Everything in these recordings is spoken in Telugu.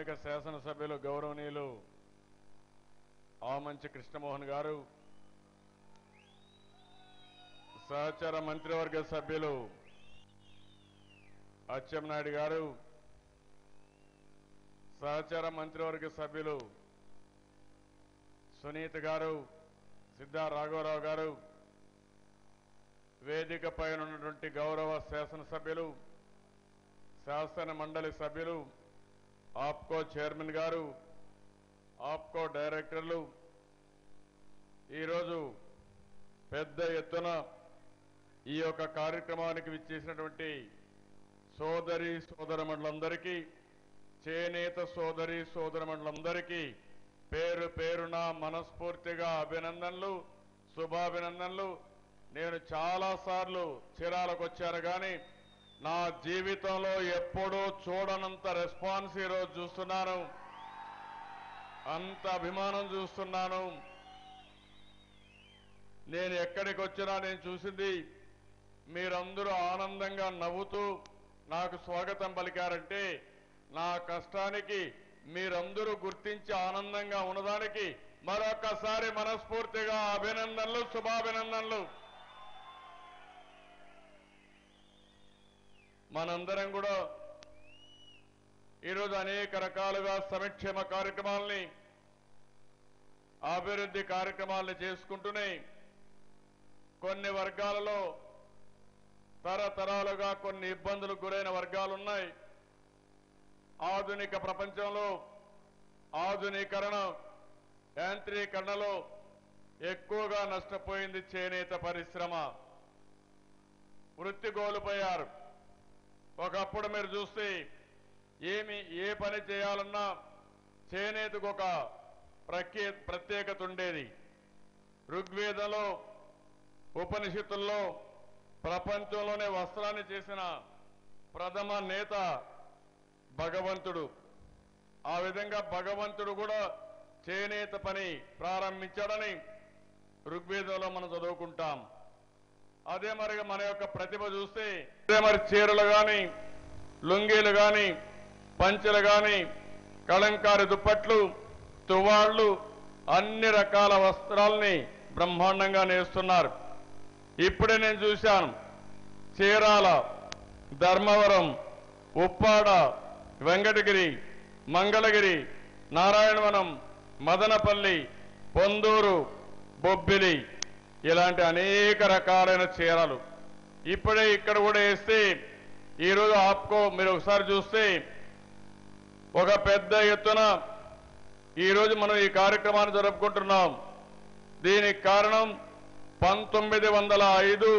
స్థానిక శాసనసభ్యులు గౌరవనీయులు ఆమంచి కృష్ణమోహన్ గారు, సహచర మంత్రివర్గ సభ్యులు అచ్చెన్నాయుడు గారు, సహచర మంత్రివర్గ సభ్యులు సునీత గారు, సిద్ధా రాఘవరావు గారు, వేదికపై ఉన్నటువంటి గౌరవ శాసనసభ్యులు, శాసన మండలి సభ్యులు, ఆప్కో చైర్మన్ గారు, ఆప్కో డైరెక్టర్లు, ఈరోజు పెద్ద ఎత్తున ఈ యొక్క కార్యక్రమానికి విచ్చేసినటువంటి సోదరి సోదరమణులందరికీ, చేనేత సోదరి సోదరమణులందరికీ పేరు పేరున మనస్ఫూర్తిగా అభినందనలు, శుభాభినందనలు. నేను చాలాసార్లు చీరాలకు వచ్చాను కానీ నా జీవితంలో ఎప్పుడూ చూడనంత రెస్పాన్స్ ఈరోజు చూస్తున్నాను, అంత అభిమానం చూస్తున్నాను. నేను ఎక్కడికి వచ్చినా నేను చూసింది మీరందరూ ఆనందంగా నవ్వుతూ నాకు స్వాగతం పలికారంటే నా కష్టానికి మీరందరూ గుర్తించి ఆనందంగా ఉన్నదానికి మరొకసారి మనస్ఫూర్తిగా అభినందనలు, శుభాభినందనలు. మనందరం కూడా ఈరోజు అనేక రకాలుగా సంక్షేమ కార్యక్రమాలని, అభివృద్ధి కార్యక్రమాలను చేసుకుంటూనే కొన్ని వర్గాలలో తరతరాలుగా కొన్ని ఇబ్బందులకు గురైన వర్గాలు ఉన్నాయి. ఆధునిక ప్రపంచంలో ఆధునీకరణ, యాంత్రీకరణలో ఎక్కువగా నష్టపోయింది చేనేత పరిశ్రమ. వృత్తి కోల్పోయారు. ఒకప్పుడు మీరు చూస్తే ఏ పని చేయాలన్నా చేనేతకు ఒక ప్రత్యేకత ఉండేది. ఋగ్వేదంలో, ఉపనిషత్తుల్లో ప్రపంచంలోనే వస్త్రాన్ని చేసిన ప్రథమ నేత భగవంతుడు. ఆ విధంగా భగవంతుడు కూడా చేనేత పని ప్రారంభించాడని ఋగ్వేదంలో మనం చదువుకుంటాం. అదే మరి మన యొక్క ప్రతిభ చూస్తే అదే మరి చీరలు కానీ, లుంగీలు కానీ, పంచెలు కానీ, కలంకారి దుప్పట్లు, తువాళ్లు, అన్ని రకాల వస్త్రాలని బ్రహ్మాండంగా నేస్తున్నారు. ఇప్పుడే నేను చూశాను చీరాల, ధర్మవరం, ఉప్పాడ, వెంకటగిరి, మంగళగిరి, నారాయణవనం, మదనపల్లి, పొందూరు, బొబ్బిలి, ఇలాంటి అనేక రకాలైన చీరలు ఇప్పుడే ఇక్కడ కూడా వేస్తే ఈరోజు ఆప్కో మీరు ఒకసారి చూస్తే ఒక పెద్ద ఎత్తున ఈరోజు మనం ఈ కార్యక్రమాన్ని జరుపుకుంటున్నాం. దీనికి కారణం 1905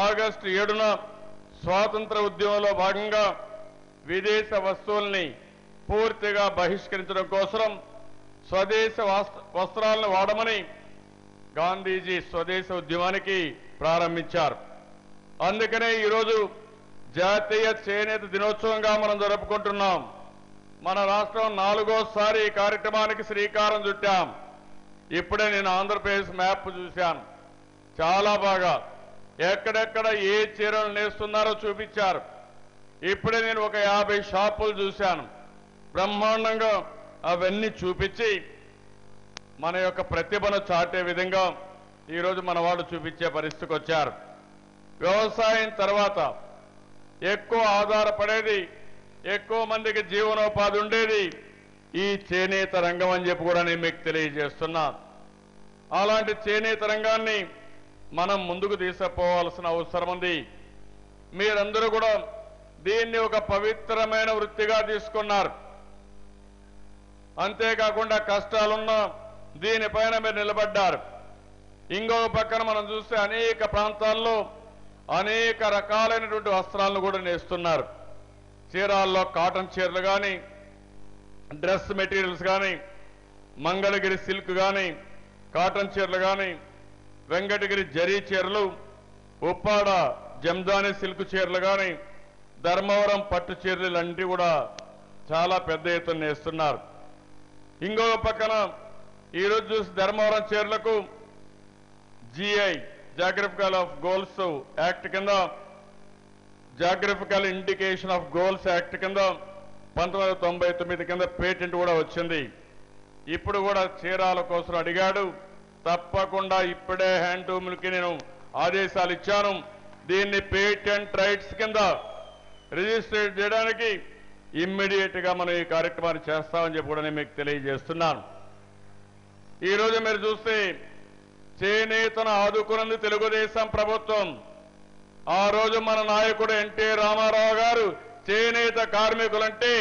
ఆగస్టు 7న స్వాతంత్ర ఉద్యమంలో భాగంగా విదేశ వస్తువుల్ని పూర్తిగా బహిష్కరించడం కోసం స్వదేశ వస్త్రాలను వాడమని గాంధీజీ స్వదేశ ఉద్యమానికి ప్రారంభించారు. అందుకనే ఈరోజు జాతీయ చేనేత దినోత్సవంగా మనం జరుపుకుంటున్నాం. మన రాష్ట్రం 4వసారి ఈ కార్యక్రమానికి శ్రీకారం చుట్టాం. ఇప్పుడే నేను ఆంధ్రప్రదేశ్ మ్యాప్ చూశాను. చాలా బాగా ఎక్కడెక్కడ ఏ చీరలు నేస్తున్నారో చూపించారు. ఇప్పుడే నేను ఒక 50 షాపులు చూశాను. బ్రహ్మాండంగా అవన్నీ చూపించి మన యొక్క ప్రతిభను చాటే విధంగా ఈరోజు మన వాళ్ళు చూపించే పరిస్థితికి వచ్చారు. వ్యవసాయం తర్వాత ఎక్కువ ఆధారపడేది, ఎక్కువ మందికి జీవనోపాధి ఉండేది ఈ చేనేత రంగం అని చెప్పి కూడా నేను మీకు తెలియజేస్తున్నా. అలాంటి చేనేత రంగాన్ని మనం ముందుకు తీసుకుపోవాల్సిన అవసరం ఉంది. మీరందరూ కూడా దీన్ని ఒక పవిత్రమైన వృత్తిగా తీసుకున్నారు. అంతేకాకుండా కష్టాలున్నా దీనిపైన మీరు నిలబడ్డారు. ఇంకొక పక్కన మనం చూస్తే అనేక ప్రాంతాల్లో అనేక రకాలైనటువంటి వస్త్రాలను కూడా నేస్తున్నారు. చీరాల్లో కాటన్ చీరలు కానీ, డ్రెస్ మెటీరియల్స్ కానీ, మంగళగిరి సిల్క్ కానీ, కాటన్ చీరలు కానీ, వెంకటగిరి జరీ చీరలు, ఉప్పాడ జంజాని సిల్క్ చీరలు కానీ, ధర్మవరం పట్టు చీరలు లాంటివి కూడా చాలా పెద్ద ఎత్తున నేస్తున్నారు. ఇంకొక పక్కన ఈరోజు చూసి ధర్మవరం చీరలకు GI geographical of goods act కింద, geographical indication of goods act కింద 1999 కింద పేటెంట్ కూడా వచ్చింది. ఇప్పుడు కూడా చీరాల కోసం అడిగాడు. తప్పకుండా ఇప్పుడే హ్యాండ్లూమ్లకి నేను ఆదేశాలు ఇచ్చాను. దీన్ని పేటెంట్ రైట్స్ కింద రిజిస్టర్ చేయడానికి ఇమ్మీడియట్ గా మనం ఈ కార్యక్రమాన్ని చేస్తామని చెప్పి కూడా నేను మీకు తెలియజేస్తున్నాను. ఈ రోజు మీరు చూస్తే చేనేతను ఆదుకున్నది తెలుగుదేశం ప్రభుత్వం. ఆ రోజు మన నాయకుడు ఎన్టీ రామారావు గారు చేనేత కార్మికులంటే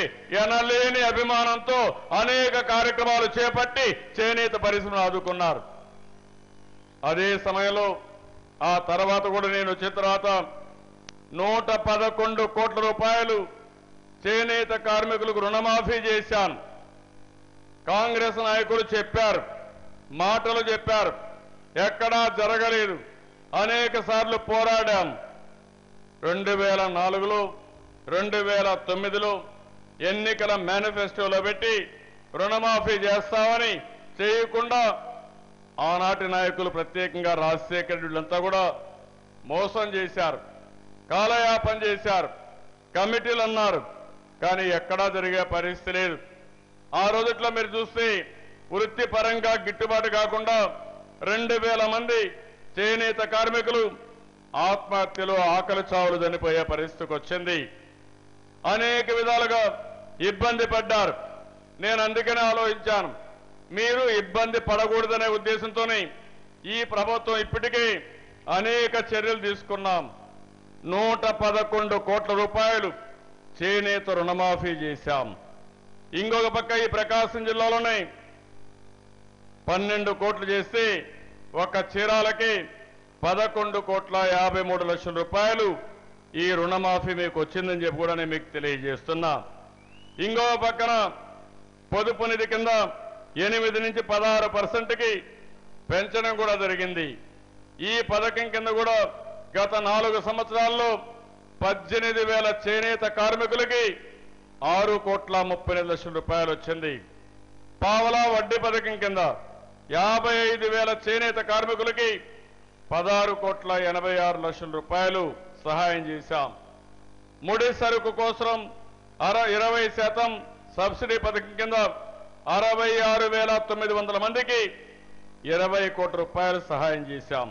ఎనలేని అభిమానంతో అనేక కార్యక్రమాలు చేపట్టి చేనేత పరిశ్రమను ఆదుకున్నారు. అదే సమయంలో ఆ తర్వాత కూడా నేను వచ్చిన తర్వాత 111 కోట్ల రూపాయలు చేనేత కార్మికులకు రుణమాఫీ చేశాను. కాంగ్రెస్ నాయకులు చెప్పారు, మాటలు చెప్పారు, ఎక్కడా జరగలేదు. అనేక సార్లు పోరాడాం. 2004లో 2009లో ఎన్నికల మేనిఫెస్టోలో పెట్టి రుణమాఫీ చేస్తామని చేయకుండా ఆనాటి నాయకులు ప్రత్యేకంగా రాజశేఖర రెడ్డిలంతా కూడా మోసం చేశారు, కాలయాపన చేశారు, కమిటీలు అన్నారు. కానీ ఎక్కడా జరిగే పరిస్థితి లేదు. ఆ రోజుట్లో మీరు చూస్తే వృత్తిపరంగా గిట్టుబాటు కాకుండా 2000 మంది చేనేత కార్మికులు ఆత్మహత్యలు, ఆకలి చావులు చనిపోయే పరిస్థితికి వచ్చింది. అనేక విధాలుగా ఇబ్బంది పడ్డారు. నేను అందుకనే ఆలోచించాను, మీరు ఇబ్బంది పడకూడదనే ఉద్దేశంతోనే ఈ ప్రభుత్వం ఇప్పటికే అనేక చర్యలు తీసుకున్నాం. 111 కోట్ల రూపాయలు చేనేత రుణమాఫీ చేశాం. ఇంకొక పక్క ఈ ప్రకాశం జిల్లాలోనే 12 కోట్లు చేస్తే ఒక చీరాలకి 11,53,00,000 రూపాయలు ఈ రుణమాఫీ మీకు వచ్చిందని చెప్పి కూడా నేను మీకు తెలియజేస్తున్నా. ఇంకో పక్కన పొదుపు నిధి కింద 8 నుంచి 16%కి పెంచడం కూడా జరిగింది. ఈ పథకం కింద కూడా గత 4 సంవత్సరాల్లో 18,000 చేనేత కార్మికులకి 6,30,00,000 రూపాయలు వచ్చింది. పావలా వడ్డీ పథకం కింద 55,000 చేనేత కార్మికులకి 16,86,00,000 రూపాయలు సహాయం చేశాం. ముడి సరుకు కోసం 20% సబ్సిడీ పథకం కింద 66,900 మందికి 20 కోట్ల రూపాయలు సహాయం చేశాం.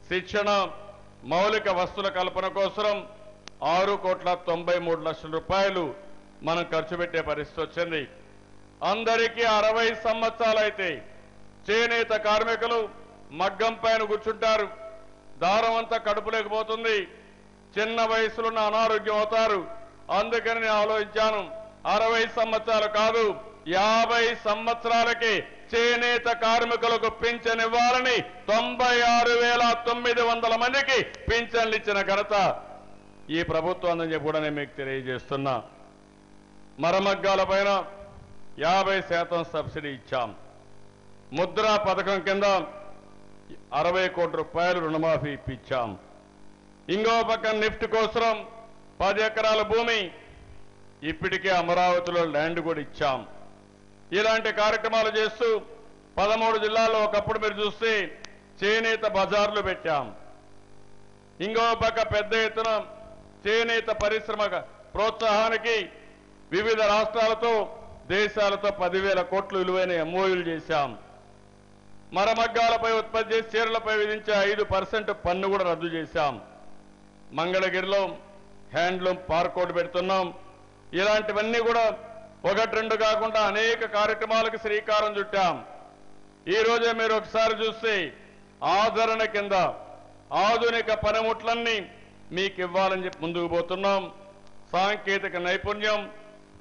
శిక్షణ, మౌలిక వస్తువుల కల్పన కోసం 6,93,00,000 రూపాయలు మనం ఖర్చు పెట్టే పరిస్థితి వచ్చింది. అందరికీ 60 సంవత్సరాలు అయితే చేనేత కార్మికులు మగ్గం పైన కూర్చుంటారు, దారం అంతా కడుపులోకి పోతుంది, చిన్న వయసులో అనారోగ్యం అవుతారు. అందుకని నేను ఆలోచించాను, 60 సంవత్సరాలు కాదు 50 సంవత్సరాలకి చేనేత కార్మికులకు పింఛన్ ఇవ్వాలని 96,900 మందికి పింఛన్లు ఇచ్చిన ఘనత ఈ ప్రభుత్వం అని చెప్పి కూడా నేను మీకు తెలియజేస్తున్నా. మరమగ్గాల పైన 50% సబ్సిడీ ఇచ్చాం. ముద్రా పథకం కింద 60 కోట్ల రూపాయలు రుణమాఫీ ఇప్పించాం. ఇంకో పక్క నిఫ్ట్ కోసం 10 ఎకరాల భూమి ఇప్పటికే అమరావతిలో ల్యాండ్ కూడా ఇచ్చాం. ఇలాంటి కార్యక్రమాలు చేస్తూ 13 జిల్లాల్లో ఒకప్పుడు మీరు చూస్తే చేనేత బజార్లు పెట్టాం. ఇంకో పక్క పెద్ద ఎత్తున చేనేత పరిశ్రమ ప్రోత్సాహానికి వివిధ రాష్ట్రాలతో, దేశాలతో 10,000 కోట్లు విలువైన ఎంఓయూలు చేశాం. మరమగ్గాలపై ఉత్పత్తి చేసి చీరలపై విధించే 5% పన్ను కూడా రద్దు చేశాం. మంగళగిరిలో హ్యాండ్లూమ్ పార్క్ పెడుతున్నాం. ఇలాంటివన్నీ కూడా 1-2 కాకుండా అనేక కార్యక్రమాలకు శ్రీకారం చుట్టాం. ఈ రోజే మీరు ఒకసారి చూస్తే ఆదరణ కింద ఆధునిక పనిముట్లన్నీ మీకు ఇవ్వాలని చెప్పి ముందుకు పోతున్నాం. సాంకేతిక నైపుణ్యం,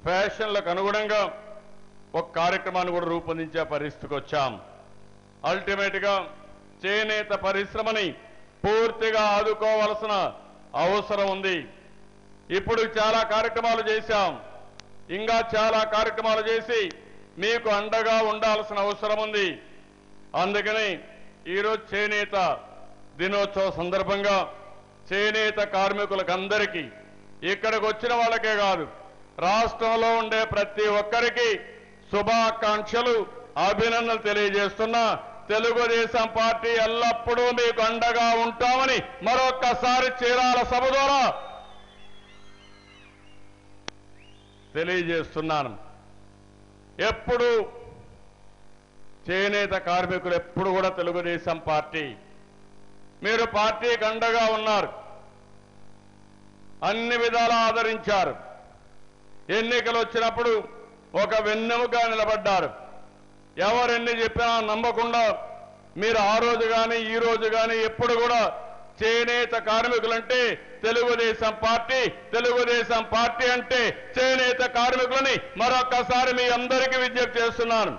ఫ్యాషన్లకు అనుగుణంగా ఒక కార్యక్రమాన్ని కూడా రూపొందించే పరిస్థితికి వచ్చాం. అల్టిమేట్ గా చేనేత పరిశ్రమని పూర్తిగా ఆదుకోవాల్సిన అవసరం ఉంది. ఇప్పుడు చాలా కార్యక్రమాలు చేశాం, ఇంకా చాలా కార్యక్రమాలు చేసి మీకు అండగా ఉండాల్సిన అవసరం ఉంది. అందుకని ఈరోజు చేనేత దినోత్సవ సందర్భంగా చేనేత కార్మికులకందరికీ, ఇక్కడికి వచ్చిన వాళ్ళకే కాదు, రాష్ట్రంలో ఉండే ప్రతి ఒక్కరికి శుభాకాంక్షలు, అభినందనలు తెలియజేస్తున్నా. తెలుగుదేశం పార్టీ ఎల్లప్పుడూ మీకు అండగా ఉంటామని మరొక్కసారి చీరాల సభ ద్వారా తెలియజేస్తున్నాను. ఎప్పుడు చేనేత కార్మికులు ఎప్పుడు కూడా తెలుగుదేశం పార్టీ, మీరు పార్టీకి అండగా ఉన్నారు, అన్ని విధాలా ఆదరించారు. ఎన్నికలు వచ్చినప్పుడు ఒక వెన్నెముగా నిలబడ్డారు. ఎవరెన్ని చెప్పినా నమ్మకుండా మీరు ఆ రోజు కానీ ఈ రోజు కానీ ఎప్పుడు కూడా చేనేత కార్మికులంటే తెలుగుదేశం పార్టీ అంటే చేనేత కార్మికులని మరొక్కసారి మీ అందరికీ విజ్ఞప్తి చేస్తున్నాను.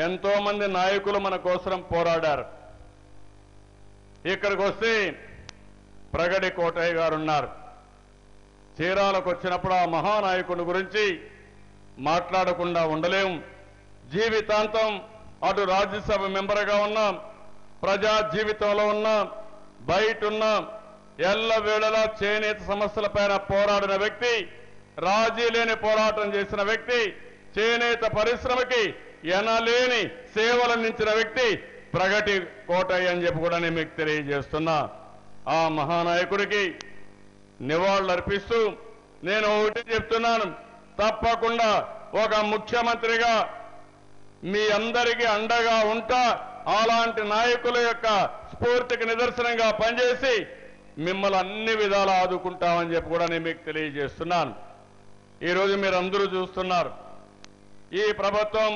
ఎంతో మంది నాయకులు మన కోసం పోరాడారు. ఇక్కడికి వస్తే ప్రగడి కోటయ్య గారు ఉన్నారు. చీరాలకు వచ్చినప్పుడు ఆ మహానాయకుని గురించి మాట్లాడకుండా ఉండలేం. జీవితాంతం అటు రాజ్యసభ మెంబర్గా ఉన్నాం, ప్రజా జీవితంలో ఉన్నాం, బయట ఉన్నాం, ఎల్లవేళలా చేనేత సమస్యలపైన పోరాడిన వ్యక్తి, రాజీ లేని పోరాటం చేసిన వ్యక్తి, చేనేత పరిశ్రమకి ఎనలేని సేవలందించిన వ్యక్తి ప్రగటి కోటయ్య అని చెప్పి కూడా నేను మీకు తెలియజేస్తున్నా. ఆ మహానాయకుడికి నివాళులర్పిస్తూ నేను ఒకటి చెప్తున్నాను, తప్పకుండా ఒక ముఖ్యమంత్రిగా మీ అందరికీ అండగా ఉంటా. అలాంటి నాయకుల యొక్క స్ఫూర్తికి నిదర్శనంగా పనిచేసి మిమ్మల్ని అన్ని విధాలా ఆదుకుంటామని చెప్పి కూడా నేను మీకు తెలియజేస్తున్నాను. ఈరోజు మీరు అందరూ చూస్తున్నారు, ఈ ప్రభుత్వం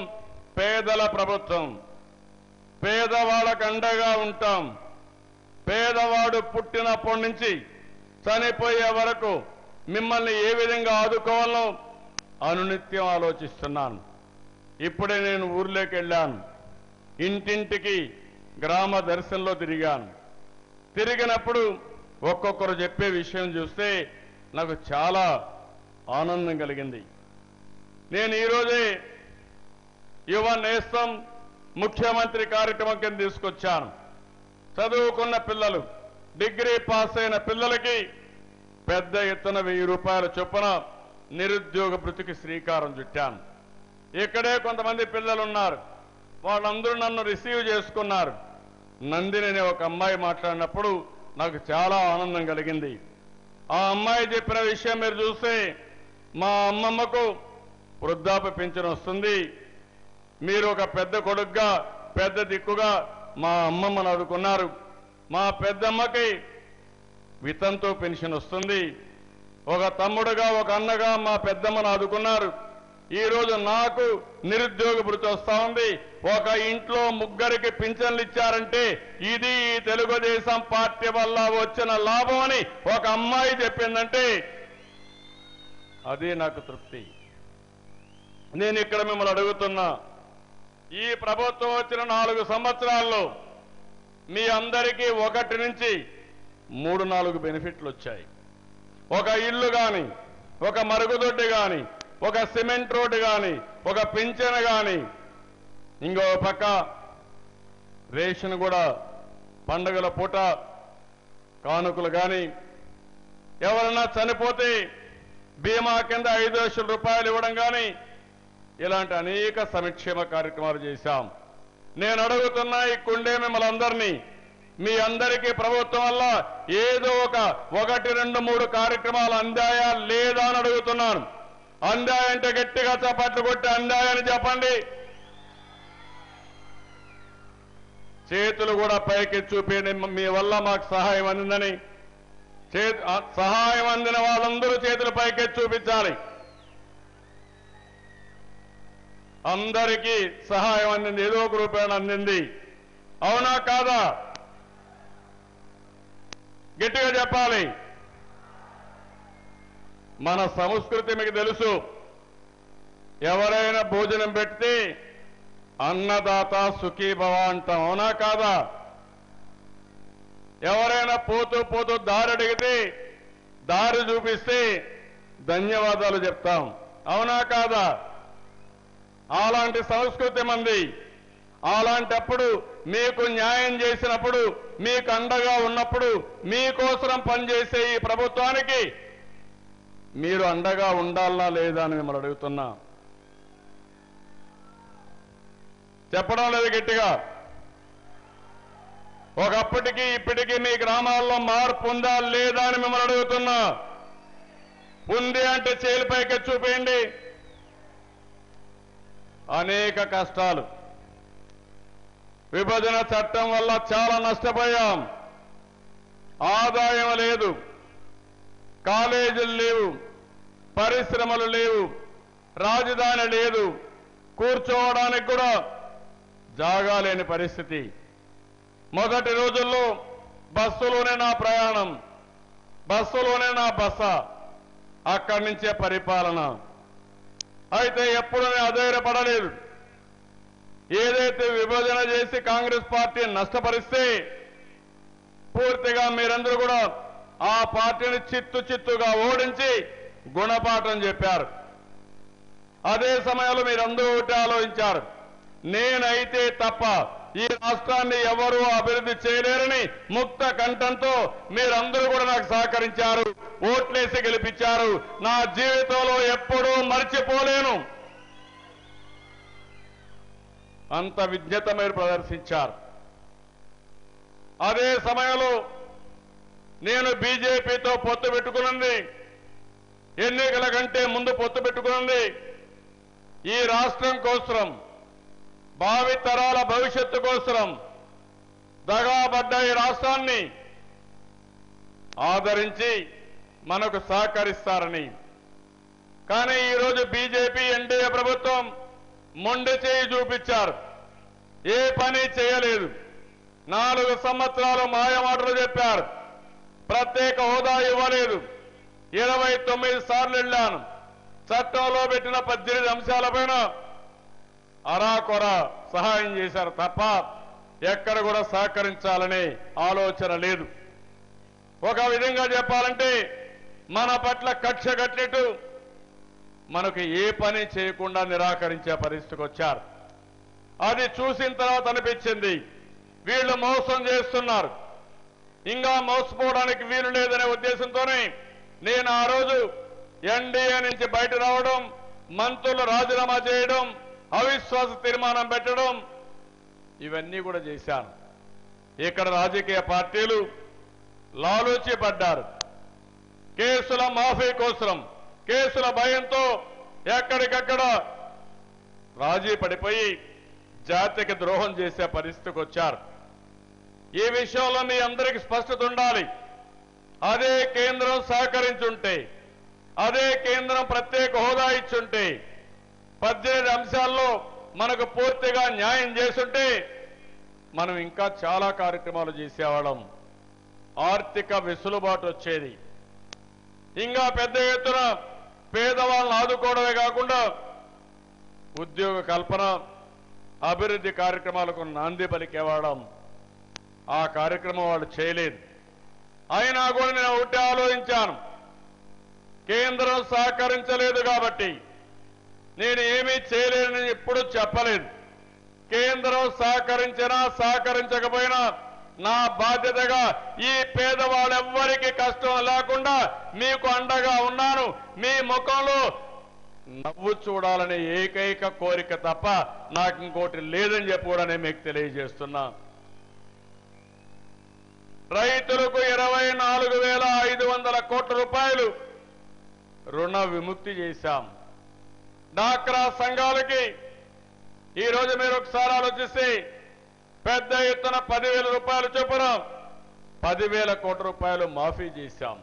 పేదల ప్రభుత్వం. పేదవాళ్ళకు అండగా ఉంటాం. పేదవాడు పుట్టినప్పటి నుంచి చనిపోయే వరకు మిమ్మల్ని ఏ విధంగా ఆదుకోవాలో అనునిత్యం ఆలోచిస్తున్నాను. ఇప్పుడే నేను ఊర్లోకి వెళ్ళాను, ఇంటింటికి గ్రామ దర్శనంలో తిరిగాను. తిరిగినప్పుడు ఒక్కొక్కరు చెప్పే విషయం చూస్తే నాకు చాలా ఆనందం కలిగింది. నేను ఈరోజే యువ నేస్తం ముఖ్యమంత్రి కార్యక్రమం కింద తీసుకొచ్చాను. చదువుకున్న పిల్లలు, డిగ్రీ పాస్ అయిన పిల్లలకి పెద్ద ఎత్తున 1000 రూపాయల చొప్పున నిరుద్యోగ భృతికి శ్రీకారం చుట్టాను. ఇక్కడే కొంతమంది పిల్లలు ఉన్నారు, వాళ్ళందరూ నన్ను రిసీవ్ చేసుకున్నారు. నందిని అనే ఒక అమ్మాయి మాట్లాడినప్పుడు నాకు చాలా ఆనందం కలిగింది. ఆ అమ్మాయి చెప్పిన విషయం మీరు చూస్తే, మా అమ్మమ్మకు వృద్ధాప్య పింఛను వస్తుంది, మీరు ఒక పెద్ద కొడుకుగా పెద్ద దిక్కుగా మా అమ్మమ్మను ఆదుకున్నారు, మా పెద్దమ్మకి వితంతు పెన్షన్ వస్తుంది, ఒక తమ్ముడుగా ఒక అన్నగా మా పెద్దమ్మను ఆదుకున్నారు. ఈరోజు నాకు నిరుద్యోగ భృతి వస్తా ఉంది. ఒక ఇంట్లో 3 పింఛన్లు ఇచ్చారంటే ఇది తెలుగుదేశం పార్టీ వల్ల వచ్చిన లాభం అని ఒక అమ్మాయి చెప్పిందంటే అది నాకు తృప్తి. నేను ఇక్కడ మిమ్మల్ని అడుగుతున్నా, ఈ ప్రభుత్వం వచ్చిన 4 సంవత్సరాల్లో మీ అందరికీ 1 నుంచి 3-4 బెనిఫిట్లు వచ్చాయి. ఒక ఇల్లు కానీ, ఒక మరుగుదొడ్డి కానీ, ఒక సిమెంట్ రోడ్డు కానీ, ఒక పింఛను కానీ, ఇంకో పక్క రేషన్ కూడా పండుగల పూట కానుకలు కానీ, ఎవరన్నా చనిపోతే బీమా కింద 5 లక్షల రూపాయలు ఇవ్వడం కానీ, ఇలాంటి అనేక సంక్షేమ కార్యక్రమాలు చేశాం. నేను అడుగుతున్నా ఈ కుండే మిమ్మల్ని అందరినీ, మీ అందరికీ ప్రభుత్వం వల్ల ఏదో ఒక 1, 2, 3 కార్యక్రమాలు అందాయా లేదా అని అడుగుతున్నాను. అందాయంటే గట్టిగా చప్పట్లు కొట్టి అందాయని చెప్పండి. చేతులు కూడా పైకి చూపి మీ వల్ల మాకు సహాయం అందిందని, సహాయం అందిన వాళ్ళందరూ చేతులు పైకి చూపించాలి. అందరికీ సహాయం అందింది, ఏదో ఒక రూపాయలు అందింది. అవునా కాదా? గట్టిగా చెప్పాలి. మన సంస్కృతి మీకు తెలుసు, ఎవరైనా భోజనం పెడితే అన్నదాత సుఖీభవ అంటాం. అవునా కాదా? ఎవరైనా పోతూ పోతూ దారి అడిగితే దారి చూపిస్తే ధన్యవాదాలు చెప్తాం. అవునా కాదా? అలాంటి సంస్కృతి మంది. అలాంటప్పుడు మీకు న్యాయం చేసినప్పుడు, మీకు అండగా ఉన్నప్పుడు, మీకోసం పనిచేసే ఈ ప్రభుత్వానికి మీరు అండగా ఉండాలా లేదా అని మిమ్మల్ని అడుగుతున్నా. చెప్పడం లేదు గట్టిగా. ఒకప్పటికి ఇప్పటికీ మీ గ్రామాల్లో మార్పు ఉందా లేదా అని మిమ్మల్ని అడుగుతున్నా. ఉంది అంటే చేలిపైకి చూపేయండి. అనేక కష్టాలు. విభజన చట్టం వల్ల చాలా నష్టపోయాం. ఆదాయం లేదు, కాలేజీలు లేవు, పరిశ్రమలు లేవు, రాజధాని లేదు, కూర్చోవడానికి కూడా జాగా లేని పరిస్థితి. మొదటి రోజుల్లో బస్సులోనే నా ప్రయాణం, బస్సులోనే నా బస, అక్కడి నుంచే పరిపాలన. అయితే ఎప్పుడు నేను అధైర్యపడలేదు. ఏదైతే విభజన చేసి కాంగ్రెస్ పార్టీ నష్టపరిస్తే పూర్తిగా మీరందరూ కూడా ఆ పార్టీని చిత్తుగా ఓడించి గుణపాఠం చెప్పారు. అదే సమయంలో మీరందరూ ఒకటి ఆలోచించారు, నేనైతే తప్ప ఈ రాష్ట్రాన్ని ఎవరూ అభివృద్ధి చేయలేరని ముక్త కంఠంతో మీరందరూ కూడా నాకు సహకరించారు, ఓట్లేసి గెలిపించారు. నా జీవితంలో ఎప్పుడూ మర్చిపోలేను. అంత విజ్ఞత మీరు ప్రదర్శించారు. అదే సమయంలో నేను బీజేపీతో పొత్తు పెట్టుకున్నది, ఎన్నికల కంటే ముందు పొత్తు పెట్టుకున్నది ఈ రాష్ట్రం కోసం, భావితరాల భవిష్యత్తు కోసం. దగాబడ్డ ఈ రాష్ట్రాన్ని ఆదరించి మనకు సహకరిస్తారని. కానీ ఈరోజు బీజేపీ ఎన్డీఏ ప్రభుత్వం మొండి చేయి చూపించారు, ఏ పని చేయలేదు. 4 సంవత్సరాలు మాయమాటలు చెప్పారు, ప్రత్యేక హోదా ఇవ్వలేదు. 29 సార్లు వెళ్ళాను. చట్టంలో పెట్టిన 18 అంశాలపైన అరాకొర సహాయం చేశారు తప్ప ఎక్కడ కూడా సహకరించాలనే ఆలోచన లేదు. ఒక విధంగా చెప్పాలంటే మన పట్ల కక్ష కట్టినట్టు మనకు ఏ పని చేయకుండా నిరాకరించే పరిస్థితికి వచ్చారు. అది చూసిన తర్వాత అనిపించింది వీళ్ళు మోసం చేస్తున్నారు, ఇంకా మోసపోవడానికి వీలు లేదనే ఉద్దేశంతోనే నేను ఆ రోజు ఎన్డీఏ నుంచి బయట రావడం, మంత్రులు రాజీనామా చేయడం, అవిశ్వాస తీర్మానం పెట్టడం, ఇవన్నీ కూడా చేశాను. ఇక్కడ రాజకీయ పార్టీలు లాలూచి పడ్డారు. కేసుల మాఫీ కోసం, కేసుల భయంతో ఎక్కడికక్కడ రాజీ పడిపోయి జాతికి ద్రోహం చేసే పరిస్థితికి వచ్చారు. ఈ విషయంలో మీ అందరికీ స్పష్టత ఉండాలి. అదే కేంద్రం సహకరించుంటే, అదే కేంద్రం ప్రత్యేక హోదా ఇచ్చుంటే, 18 అంశాల్లో మనకు పూర్తిగా న్యాయం చేసుంటే మనం ఇంకా చాలా కార్యక్రమాలు చేసేవాళ్ళం. ఆర్థిక వెసులుబాటు వచ్చేది. ఇంకా పెద్ద ఎత్తున పేదవాళ్ళని ఆదుకోవడమే కాకుండా ఉద్యోగ కల్పన, అభివృద్ధి కార్యక్రమాలకు నాంది పలికేవాళ్ళం. ఆ కార్యక్రమం వాళ్ళు చేయలేదు. అయినా కూడా నేను ఒకటి ఆలోచించాను, కేంద్రం సహకరించలేదు కాబట్టి నేను ఏమీ చేయలేనని ఎప్పుడూ చెప్పలేదు. కేంద్రం సహకరించినా సహకరించకపోయినా నా బాధ్యతగా ఈ పేదవాళ్ళెవ్వరికీ కష్టం లేకుండా మీకు అండగా ఉన్నాను. మీ ముఖంలో నవ్వు చూడాలనే ఏకైక కోరిక తప్ప నాకు ఇంకోటి లేదని చెప్పి కూడా నేను మీకు తెలియజేస్తున్నా. రైతులకు 24,500 కోట్ల రూపాయలు రుణ విముక్తి చేశాం. డాక్రా సంఘాలకి ఈరోజు మీరు ఒకసారి ఆలోచిస్తే పెద్ద ఎత్తున 10,000 రూపాయలు చొప్పున 10,000 కోట్ల రూపాయలు మాఫీ చేశాం.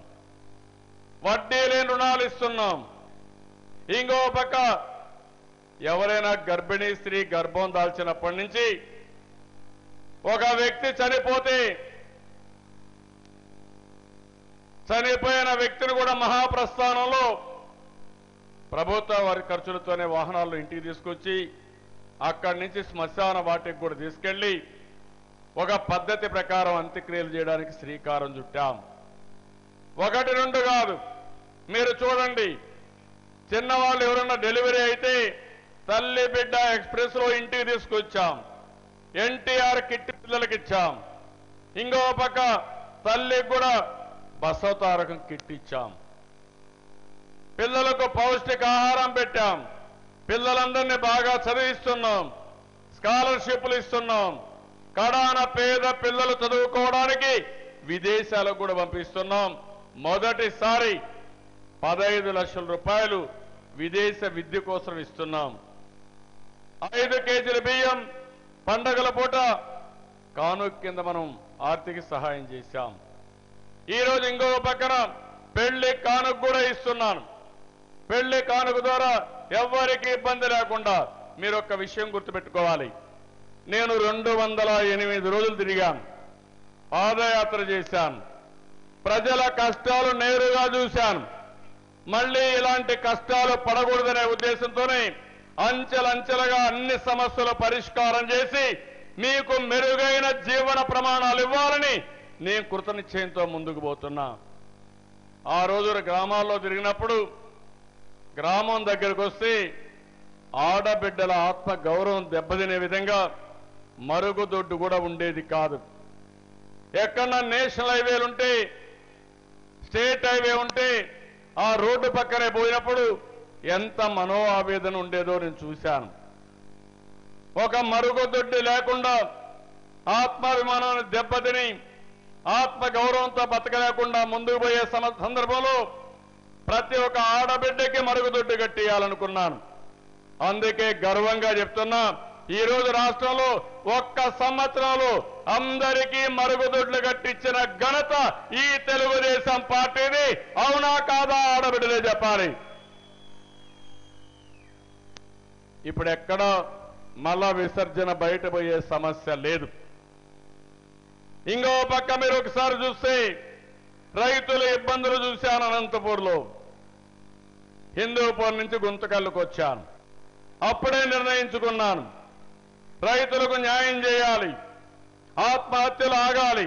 వడ్డీ లేని రుణాలు ఇస్తున్నాం. ఇంకో పక్క ఎవరైనా గర్భిణీ స్త్రీ గర్భం దాల్చినప్పటి నుంచి ఒక వ్యక్తి చనిపోతే చనిపోయిన వ్యక్తిని కూడా మహాప్రస్థానంలో ప్రభుత్వ వారి ఖర్చులతోనే వాహనాల్లో ఇంటికి తీసుకొచ్చి అక్కడి నుంచి శ్మశాన వాటికి కూడా తీసుకెళ్లి ఒక పద్ధతి ప్రకారం అంత్యక్రియలు చేయడానికి శ్రీకారం చుట్టాం. 1, 2 కాదు, మీరు చూడండి, చిన్నవాళ్ళు ఎవరన్నా డెలివరీ అయితే తల్లి బిడ్డ ఎక్స్ప్రెస్ లో ఇంటికి తీసుకొచ్చాం. ఎన్టీఆర్ కిట్ పిల్లలకి ఇచ్చాం. ఇంకో పక్క తల్లికి కూడా బసవతారకం కిట్ ఇచ్చాం. పిల్లలకు పౌష్టికాహారం పెట్టాం. పిల్లలందరినీ బాగా చదివిస్తున్నాం. స్కాలర్షిప్లు ఇస్తున్నాం. కడాన పేద పిల్లలు చదువుకోవడానికి విదేశాలకు కూడా పంపిస్తున్నాం. మొదటిసారి 15 లక్షల రూపాయలు విదేశ విద్య కోసం ఇస్తున్నాం. 5 కేజీల బియ్యం పండగల పూట కానుక కింద మనం ఆర్థిక సహాయం చేశాం. ఈరోజు ఇంకో పక్కన పెళ్లి కానుక కూడా ఇస్తున్నాను. పెళ్లి కానుక ద్వారా ఎవ్వరికి ఇబ్బంది లేకుండా మీరు ఒక్క విషయం గుర్తుపెట్టుకోవాలి. నేను 208 రోజులు తిరిగాను, పాదయాత్ర చేశాను, ప్రజల కష్టాలు నేరుగా చూశాను. మళ్ళీ ఇలాంటి కష్టాలు పడకూడదనే ఉద్దేశంతోనే అంచెలంచెలుగా అన్ని సమస్యలు పరిష్కారం చేసి మీకు మెరుగైన జీవన ప్రమాణాలు ఇవ్వాలని నేను కృతనిశ్చయంతో ముందుకు పోతున్నా. ఆ రోజు గ్రామాల్లో తిరిగినప్పుడు గ్రామం దగ్గరకు వస్తే ఆడబిడ్డల ఆత్మ గౌరవం దెబ్బతినే విధంగా మరుగుదొడ్డు కూడా ఉండేది కాదు. ఎక్కడన్నా నేషనల్ హైవేలు ఉంటే, స్టేట్ హైవే ఉంటే ఆ రోడ్డు పక్కనే పోయినప్పుడు ఎంత మనో ఆవేదన ఉండేదో నేను చూశాను. ఒక మరుగుదొడ్డి లేకుండా ఆత్మాభిమానాన్ని దెబ్బతిని ఆత్మ గౌరవంతో బతకలేకుండా ముందుకు పోయే సందర్భంలో ప్రతి ఒక్క ఆడబిడ్డకి మరుగుదొడ్డి కట్టియాలనుకున్నాను. అందుకే గర్వంగా చెప్తున్నా, ఈ రోజు రాష్ట్రంలో 1 సంవత్సరంలో అందరికీ మరుగుదొడ్లు కట్టించిన ఘనత ఈ తెలుగుదేశం పార్టీది. అవునా కాదా ఆడబిడ్డలే చెప్పాలి. ఇప్పుడు ఎక్కడ మల విసర్జన బయట పోయే సమస్య లేదు. ఇంకో పక్క మీరు ఒకసారి చూస్తే రైతుల ఇబ్బందులు చూశాను. అనంతపూర్లో హిందూపూర్ నుంచి గుంతకల్లుకు వచ్చాను. అప్పుడే నిర్ణయించుకున్నాను, రైతులకు న్యాయం చేయాలి, ఆత్మహత్యలు ఆగాలి.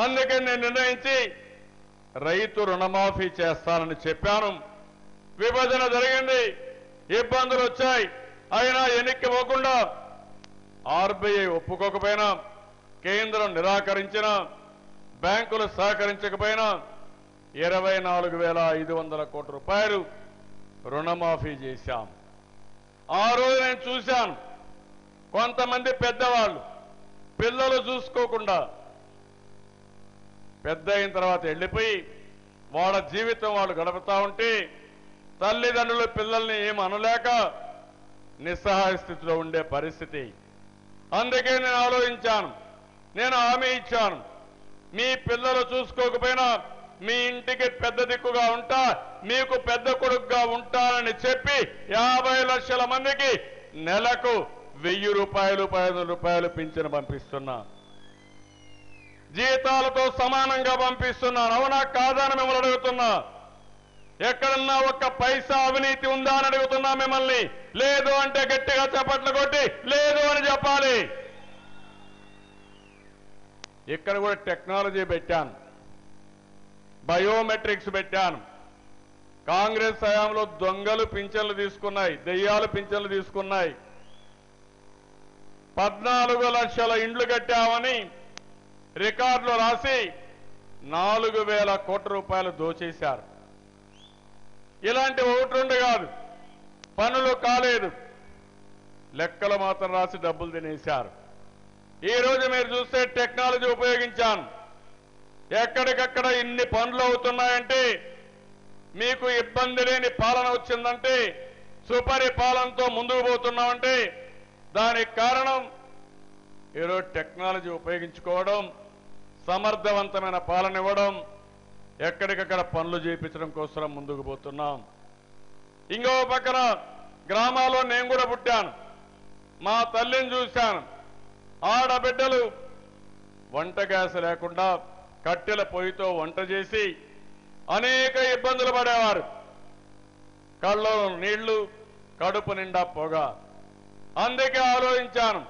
అందుకే నేను నిర్ణయించి రైతు రుణమాఫీ చేస్తానని చెప్పాను. విభజన జరిగింది, ఇబ్బందులు వచ్చాయి. అయినా వెనక్కి పోకుండా ఆర్బీఐ ఒప్పుకోకపోయినా, కేంద్రం నిరాకరించినా, బ్యాంకులు సహకరించకపోయినా 24,500 కోట్ల రూపాయలు రుణమాఫీ చేశాం. ఆ రోజు నేను చూశాను, కొంతమంది పెద్దవాళ్ళు పిల్లలు చూసుకోకుండా పెద్ద అయిన తర్వాత వెళ్ళిపోయి వాళ్ళ జీవితం వాళ్ళు గడుపుతా ఉంటే తల్లిదండ్రులు పిల్లల్ని ఏం అనలేక నిస్సహాయ స్థితిలో ఉండే పరిస్థితి. అందుకే నేను ఆలోచించాను, నేను హామీ ఇచ్చాను, మీ పిల్లలు చూసుకోకపోయినా మీ ఇంటికి పెద్ద దిక్కుగా ఉంటా, మీకు పెద్ద కొడుకుగా ఉంటానని చెప్పి 50 లక్షల మందికి నెలకు 1000 రూపాయలు 1500 రూపాయలు పింఛను పంపిస్తున్నా. జీతాలతో సమానంగా పంపిస్తున్నాను. అవునా కాదా అని మిమ్మల్ని అడుగుతున్నా. ఎక్కడన్నా 1 పైసా అవినీతి ఉందా అని అడుగుతున్నా మిమ్మల్ని. లేదు అంటే గట్టిగా చప్పట్లు కొట్టి లేదు అని చెప్పాలి. ఇక్కడ కూడా టెక్నాలజీ పెట్టాను, బయోమెట్రిక్స్ పెట్టాను. కాంగ్రెస్ హయాంలో దొంగలు పింఛన్లు తీసుకున్నాయి, దెయ్యాలు పింఛన్లు తీసుకున్నాయి. 14 లక్షల ఇండ్లు కట్టామని రికార్డులో రాసి 4,000 కోట్ల రూపాయలు దోచేశారు. ఇలాంటి 1-2 కాదు, పనులు కాలేదు, లెక్కలు మాత్రం రాసి డబ్బులు తినేశారు. ఈ రోజు మీరు చూస్తే టెక్నాలజీ ఉపయోగించాను. ఎక్కడికక్కడ ఇన్ని పనులు అవుతున్నాయంటే, మీకు ఇబ్బంది లేని పాలన వచ్చిందంటే, సుపరిపాలనతో ముందుకు పోతున్నామంటే దానికి కారణం ఈరోజు టెక్నాలజీ ఉపయోగించుకోవడం, సమర్థవంతమైన పాలన ఇవ్వడం, ఎక్కడికక్కడ పనులు చేయించడం కోసం ముందుకు పోతున్నాం. ఇంకో పక్కన గ్రామాల్లో నేను కూడా పుట్టాను, మా తల్లిని చూశాను. ఆడబిడ్డలు వంట గ్యాస్ లేకుండా కట్టెల పొయ్యితో వంట చేసి అనేక ఇబ్బందులు పడేవారు. కళ్ళలో నీళ్లు, కడుపు నిండా పొగ. అందుకే ఆలోచించాను,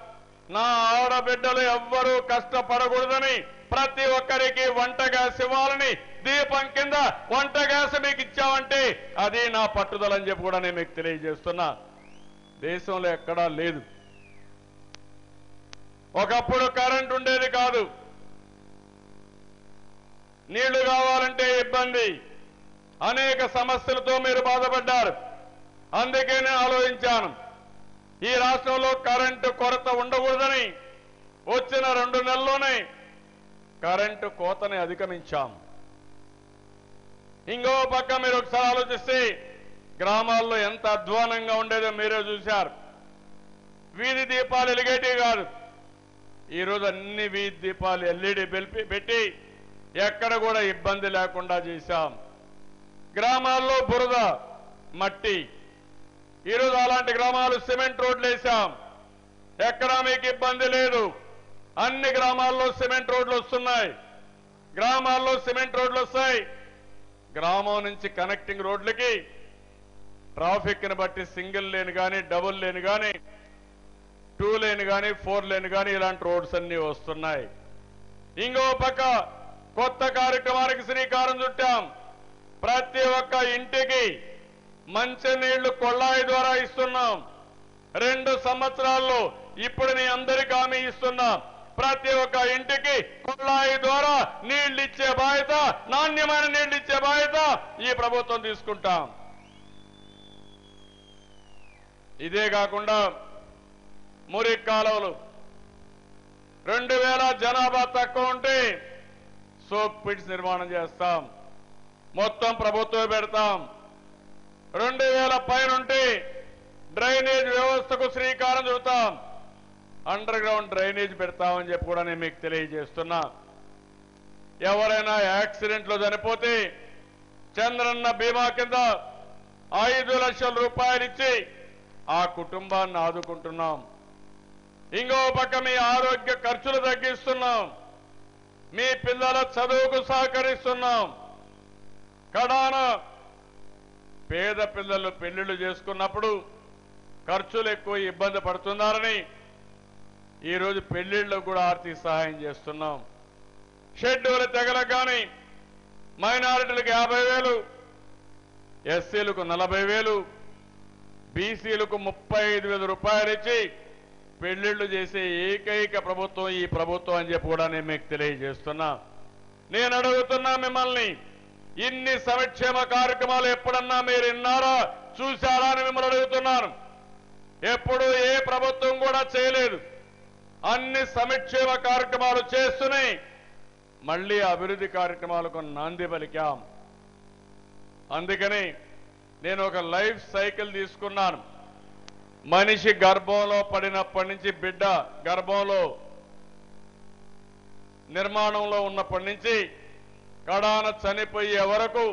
నా ఆడబిడ్డలు ఎవ్వరూ కష్టపడకూడదని ప్రతి ఒక్కరికి వంట గ్యాస్ ఇవ్వాలని, దీపం కింద వంట గ్యాస్ మీకు ఇచ్చామంటే అది నా పట్టుదలని చెప్పి కూడా నేను మీకు తెలియజేస్తున్నా. దేశంలో ఎక్కడా లేదు. ఒకప్పుడు కరెంట్ ఉండేది కాదు, నీళ్లు కావాలంటే ఇబ్బంది, అనేక సమస్యలతో మీరు బాధపడ్డారు. అందుకే నేను ఆలోచించాను, ఈ రాష్ట్రంలో కరెంటు కొరత ఉండకూడదని వచ్చిన 2 నెలల్లోనే కరెంటు కోతని అధిగమించాం. ఇంకో పక్క మీరు ఒకసారి ఆలోచిస్తే గ్రామాల్లో ఎంత అధ్వానంగా ఉండేదో మీరే చూశారు. వీధి దీపాలు ఎలిగేటివి కాదు. ఈరోజు అన్ని వీధి దీపాలు ఎల్ఈడి పెట్టి ఎక్కడ కూడా ఇబ్బంది లేకుండా చేశాం. గ్రామాల్లో బురద, మట్టి. ఈరోజు అలాంటి గ్రామాలు సిమెంట్ రోడ్లు వేశాం. ఎక్కడా మీకు ఇబ్బంది లేదు. అన్ని గ్రామాల్లో సిమెంట్ రోడ్లు వస్తున్నాయి. గ్రామాల్లో సిమెంట్ రోడ్లు వస్తాయి. గ్రామం నుంచి కనెక్టింగ్ రోడ్లకి ట్రాఫిక్ని బట్టి సింగిల్ లేన్ కానీ, డబుల్ లేన్ కానీ, 2 లేన్ కానీ, 4 లేన్ కానీ ఇలాంటి రోడ్స్ అన్నీ వస్తున్నాయి. ఇంకో పక్క కొత్త కార్యక్రమానికి శ్రీకారం చుట్టాం. ప్రతి ఒక్క ఇంటికి మంచినీళ్లు కొళాయి ద్వారా ఇస్తున్నాం. 2 సంవత్సరాల్లో ఇప్పుడు మీ అందరికీ హామీ ఇస్తున్నాం. ప్రతి ఒక్క ఇంటికి కొళాయి ద్వారా నీళ్లు ఇచ్చే బాధ్యత, నాణ్యమైన నీళ్లు ఇచ్చే బాధ్యత ఈ ప్రభుత్వం తీసుకుంటాం. ఇదే కాకుండా మురికి కాలువలు 2000 జనాభా తక్కువ ఉంటే సోక్ పిట్స్ నిర్మాణం చేస్తాం. మొత్తం ప్రభుత్వమే పెడతాం. 2000 పైన ఉంటే డ్రైనేజ్ వ్యవస్థకు శ్రీకారం చుడతాం. అండర్ గ్రౌండ్ డ్రైనేజ్ పెడతామని చెప్పి కూడా నేను మీకు తెలియజేస్తున్నా. ఎవరైనా యాక్సిడెంట్లో చనిపోతే చంద్రన్న బీమా కింద 5 లక్షల రూపాయలు ఇచ్చి ఆ కుటుంబాన్ని ఆదుకుంటున్నాం. ఇంకో పక్క మీ ఆరోగ్య ఖర్చులు తగ్గిస్తున్నాం. మీ పిల్లల చదువుకు సహకరిస్తున్నాం. కడాన పేద పిల్లలు పెళ్లిళ్లు చేసుకున్నప్పుడు ఖర్చులు ఎక్కువ ఇబ్బంది పడుతున్నారని ఈరోజు పెళ్లిళ్లకు కూడా ఆర్థిక సహాయం చేస్తున్నాం. షెడ్యూల్ తెగలకు కానీ మైనారిటీలకు 50,000, ఎస్సీలకు 40,000, బీసీలకు 35,000 రూపాయలు ఇచ్చి పెళ్లిళ్లు చేసే ఏకైక ప్రభుత్వం ఈ ప్రభుత్వం అని చెప్పి కూడా నేను మీకు తెలియజేస్తున్నా. నేను అడుగుతున్నా మిమ్మల్ని, ఇన్ని సంక్షేమ కార్యక్రమాలు ఎప్పుడన్నా మీరు విన్నారా, చూశారా అని మిమ్మల్ని అడుగుతున్నాను. ఎప్పుడు ఏ ప్రభుత్వం కూడా చేయలేదు. అన్ని సంక్షేమ కార్యక్రమాలు చేస్తూనే మళ్ళీ అభివృద్ధి కార్యక్రమాలకు నాంది పలికాం. అందుకని నేను ఒక లైఫ్ సైకిల్ తీసుకున్నాను. మనిషి గర్భంలో పడినప్పటి నుంచి, బిడ్డ గర్భంలో నిర్మాణంలో ఉన్నప్పటి నుంచి కడాన చనిపోయే వరకు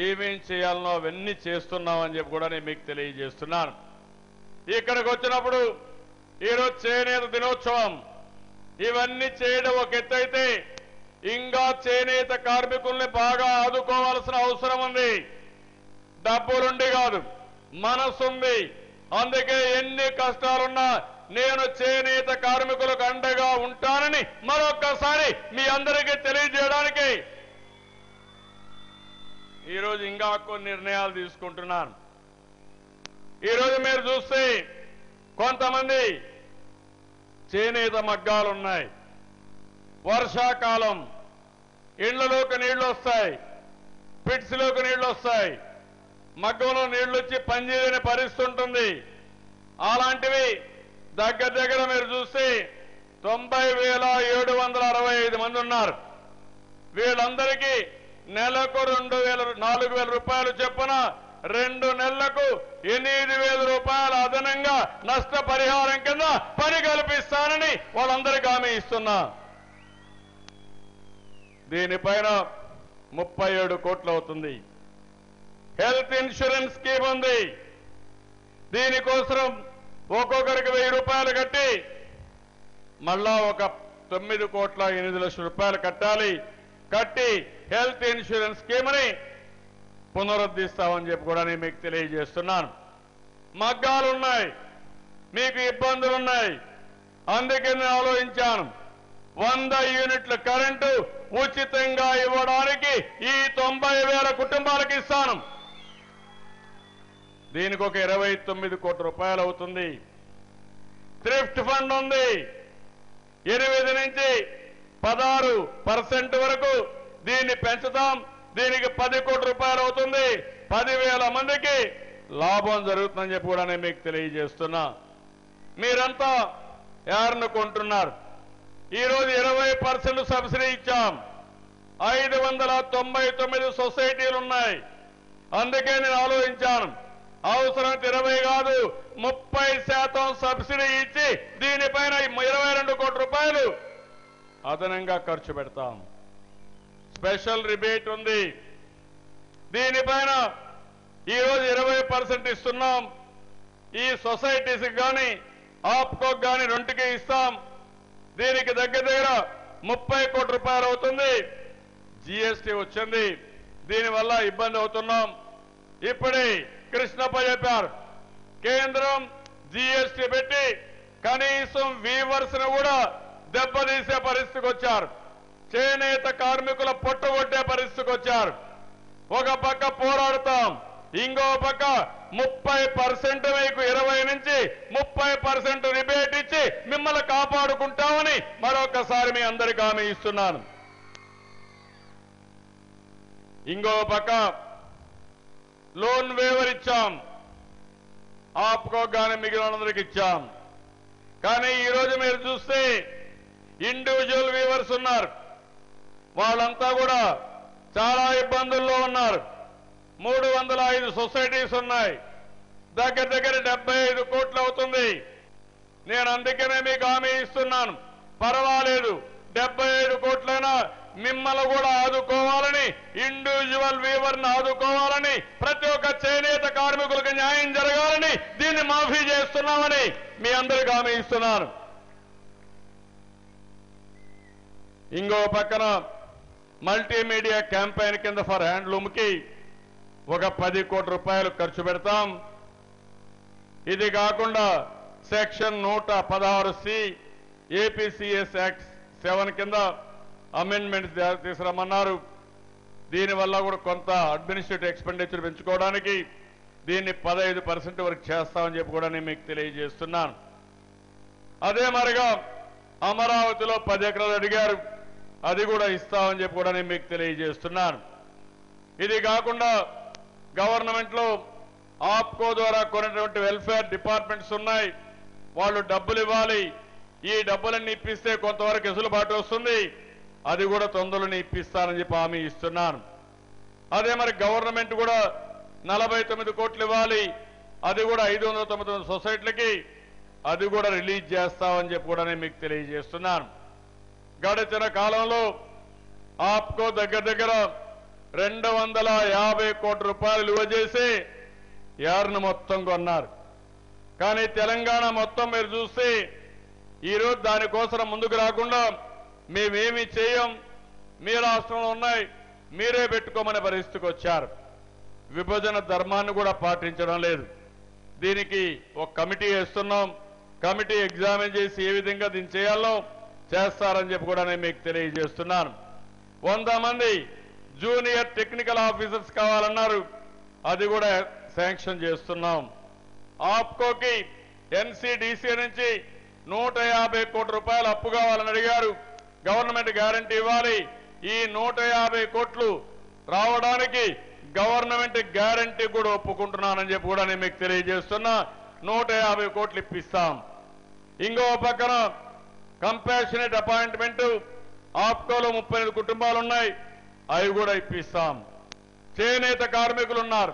ఏమేం చేయాలనో అవన్నీ చేస్తున్నామని చెప్పి కూడా నేను మీకు తెలియజేస్తున్నాను. ఇక్కడికి వచ్చినప్పుడు ఈరోజు చేనేత దినోత్సవం, ఇవన్నీ చేయడం ఒక ఎత్తు అయితే ఇంకా చేనేత కార్మికుల్ని బాగా ఆదుకోవాల్సిన అవసరం ఉంది. డబ్బులుండి కాదు, మనసుంది. అందుకే ఎన్ని కష్టాలున్నా నేను చేనేత కార్మికులకు అండగా ఉంటానని మరొక్కసారి మీ అందరికీ తెలియజేయడానికి ఈరోజు ఇంకా కొన్ని నిర్ణయాలు తీసుకుంటున్నాను. ఈరోజు మీరు చూస్తే కొంతమంది చేనేత మగ్గాలున్నాయి. వర్షాకాలం ఇళ్లలోకి నీళ్లు వస్తాయి, పిట్స్లోకి నీళ్లు వస్తాయి, మగ్గంలో నీళ్లు వచ్చి పనిచేయని పరిస్థితి ఉంటుంది. అలాంటివి దగ్గర మీరు చూస్తే 90,765 మంది ఉన్నారు. వీళ్ళందరికీ నెలకు 4,000 రూపాయలు చొప్పున 2 నెలలకు 8,000 రూపాయలు అదనంగా నష్టపరిహారం కింద పని కల్పిస్తానని వాళ్ళందరికీ హామీ ఇస్తున్నా. దీనిపైన 37 కోట్లు అవుతుంది. హెల్త్ ఇన్సూరెన్స్ స్కీమ్ ఉంది. దీనికోసం ఒక్కొక్కరికి 1000 రూపాయలు కట్టి మళ్ళా ఒక 9,8,00,000 రూపాయలు కట్టి హెల్త్ ఇన్సూరెన్స్ స్కీమ్ని పునరుద్ధరిస్తామని చెప్పి కూడా నేను మీకు తెలియజేస్తున్నాను. మగ్గాలున్నాయి, మీకు ఇబ్బందులున్నాయి. అందుకే నేను ఆలోచించాను 100 యూనిట్ల కరెంటు ఉచితంగా ఇవ్వడానికి ఈ 90,000 కుటుంబాలకు ఇస్తాను. దీనికి ఒక 29 కోట్ల రూపాయలు అవుతుంది. థ్రిఫ్ట్ ఫండ్ ఉంది. 8 నుంచి 16% వరకు దీన్ని పెంచుతాం. దీనికి 10 కోట్ల రూపాయలు అవుతుంది. 10,000 మందికి లాభం జరుగుతుందని చెప్పి కూడా నేను మీకు తెలియజేస్తున్నా. మీరంతా యార్ను కొంటున్నారు. ఈరోజు 20% సబ్సిడీ ఇచ్చాం. 599 సొసైటీలు ఉన్నాయి. అందుకే నేను ఆలోచించాను, అవసరం 20 కాదు 30% సబ్సిడీ ఇచ్చి దీనిపైన 22 కోట్ల రూపాయలు అదనంగా ఖర్చు పెడతాం. స్పెషల్ రిబేట్ ఉంది. దీనిపైన ఈరోజు 20% ఇస్తున్నాం. ఈ సొసైటీస్కి కానీ ఆప్కోకి కానీ రెండుకి ఇస్తాం. దీనికి దగ్గర 30 కోట్ల రూపాయలు అవుతుంది. జీఎస్టీ వచ్చింది, దీనివల్ల ఇబ్బంది అవుతున్నాం. ఇప్పుడే కృష్ణప్ప చెప్పారు, కేంద్రం జీఎస్టీ పెట్టి కనీసం వీవర్స్ ను కూడా దెబ్బతీసే పరిస్థితికి వచ్చారు. చేనేత కార్మికుల పొట్టగొట్టే పరిస్థితికి వచ్చారు. ఒక పక్క పోరాడతాం, ఇంకో పక్క 30% మీకు 20 నుంచి 30% రిబేట్ ఇచ్చి మిమ్మల్ని కాపాడుకుంటామని మరొకసారి మీ అందరికీ హామీ ఇస్తున్నాను. ఇంకో పక్క లోన్ వేవర్ ఇచ్చాం, ఆప్కో కానీ మిగిలినందరికి ఇచ్చాం. కానీ ఈరోజు మీరు చూస్తే ఇండివిజువల్ వీవర్స్ ఉన్నారు, వాళ్ళంతా కూడా చాలా ఇబ్బందుల్లో ఉన్నారు. 305 సొసైటీస్ ఉన్నాయి, దగ్గర 75 కోట్లు అవుతుంది. నేను అందుకనే మీకు హామీ ఇస్తున్నాను, పర్వాలేదు 75 కోట్లైనా మిమ్మల్ని కూడా ఆదుకోవాలని, ఇండివిజువల్ వీవర్ని ఆదుకోవాలని, ప్రతి ఒక్క చేనేత కార్మికులకు న్యాయం జరగాలని దీన్ని మాఫీ చేస్తున్నామని మీ అందరికీ హామీ ఇస్తున్నాను. ఇంకో పక్కన మల్టీమీడియా క్యాంపెయిన్ కింద ఫర్ హ్యాండ్లూమ్కి ఒక 10 కోట్ల రూపాయలు ఖర్చు పెడతాం. ఇది కాకుండా సెక్షన్ 116C ఏపీసీఎస్ యాక్ట్ 7 కింద అమెండ్మెంట్స్ తీసుకురమ్మన్నారు. దీనివల్ల కూడా కొంత అడ్మినిస్ట్రేటివ్ ఎక్స్పెండిచర్ పెంచుకోవడానికి దీన్ని 15% వరకు చేస్తామని చెప్పి కూడా నేను మీకు తెలియజేస్తున్నాను. అదే మరిగా అమరావతిలో 10 ఎకరాలు అడిగారు, అది కూడా ఇస్తామని చెప్పి కూడా నేను మీకు తెలియజేస్తున్నాను. ఇది కాకుండా గవర్నమెంట్లో ఆప్కో ద్వారా కొన్నటువంటి వెల్ఫేర్ డిపార్ట్మెంట్స్ ఉన్నాయి, వాళ్ళు డబ్బులు ఇవ్వాలి. ఈ డబ్బులన్నీ ఇప్పిస్తే కొంతవరకు వెసులుబాటు వస్తుంది, అది కూడా తొందరలోనే ఇప్పిస్తానని చెప్పి హామీ ఇస్తున్నాను. అదే మరి గవర్నమెంట్ కూడా 49 కోట్లు ఇవ్వాలి, అది కూడా 599 సొసైటీలకి అది కూడా రిలీజ్ చేస్తామని చెప్పి కూడా నేను మీకు తెలియజేస్తున్నాను. గడిచిన కాలంలో ఆప్కో దగ్గర 250 కోట్ల రూపాయలు విలువ చేసి యార్ను మొత్తం కొన్నారు. కానీ తెలంగాణ మొత్తం మీరు చూస్తే ఈరోజు దానికోసం ముందుకు రాకుండా మేమేమి చేయం, మీ రాష్ట్రంలో ఉన్నాయి మీరే పెట్టుకోమనే పరిస్థితికి వచ్చారు. విభజన ధర్మాన్ని కూడా పాటించడం లేదు. దీనికి ఒక కమిటీ వేస్తున్నాం, కమిటీ ఎగ్జామిన్ చేసి ఏ విధంగా దీన్ని చేయాలో చేస్తారని చెప్పి కూడా నేను మీకు తెలియజేస్తున్నాను. 100 మంది జూనియర్ టెక్నికల్ ఆఫీసర్స్ కావాలన్నారు, అది కూడా శాంక్షన్ చేస్తున్నాం. ఆప్కోకి ఎన్సీడీసీ నుంచి 150 కోట్ల రూపాయలు అప్పు కావాలని అడిగారు, గవర్నమెంట్ గ్యారంటీ ఇవ్వాలి. ఈ 150 కోట్లు రావడానికి గవర్నమెంట్ గ్యారంటీ కూడా ఒప్పుకుంటున్నానని చెప్పి కూడా నేను మీకు తెలియజేస్తున్నా. 150 కోట్లు ఇప్పిస్తాం. ఇంకో పక్కన కంపాషనేట్ అపాయింట్మెంట్ ఆప్కోలో 35 కుటుంబాలు ఉన్నాయి, అవి కూడా ఇప్పిస్తాం. చేనేత కార్మికులు ఉన్నారు,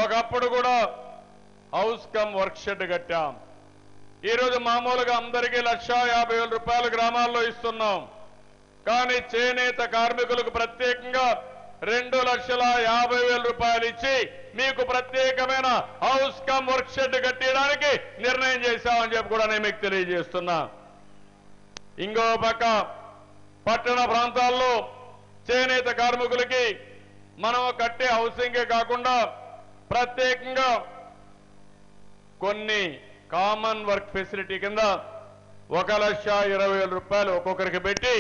ఒకప్పుడు కూడా హౌస్ కమ్ వర్క్ షెడ్ కట్టాం. ఈరోజు మామూలుగా అందరికీ 1,50,000 రూపాయలు గ్రామాల్లో ఇస్తున్నాం. కానీ చేనేత కార్మికులకు ప్రత్యేకంగా 2,50,000 రూపాయలు ఇచ్చి మీకు ప్రత్యేకమైన హౌస్ కమ్ వర్క్ షెడ్ కట్టడానికి నిర్ణయం చేశామని చెప్పి కూడా నేను మీకు తెలియజేస్తున్నా. ఇంకో పక్క పట్టణ ప్రాంతాల్లో చేనేత కార్మికులకి మనం కట్టే హౌసింగే కాకుండా ప్రత్యేకంగా కొన్ని కామన్ వర్క్ ఫెసిలిటీ కింద 1,20,000 రూపాయలు ఒక్కొక్కరికి పెట్టి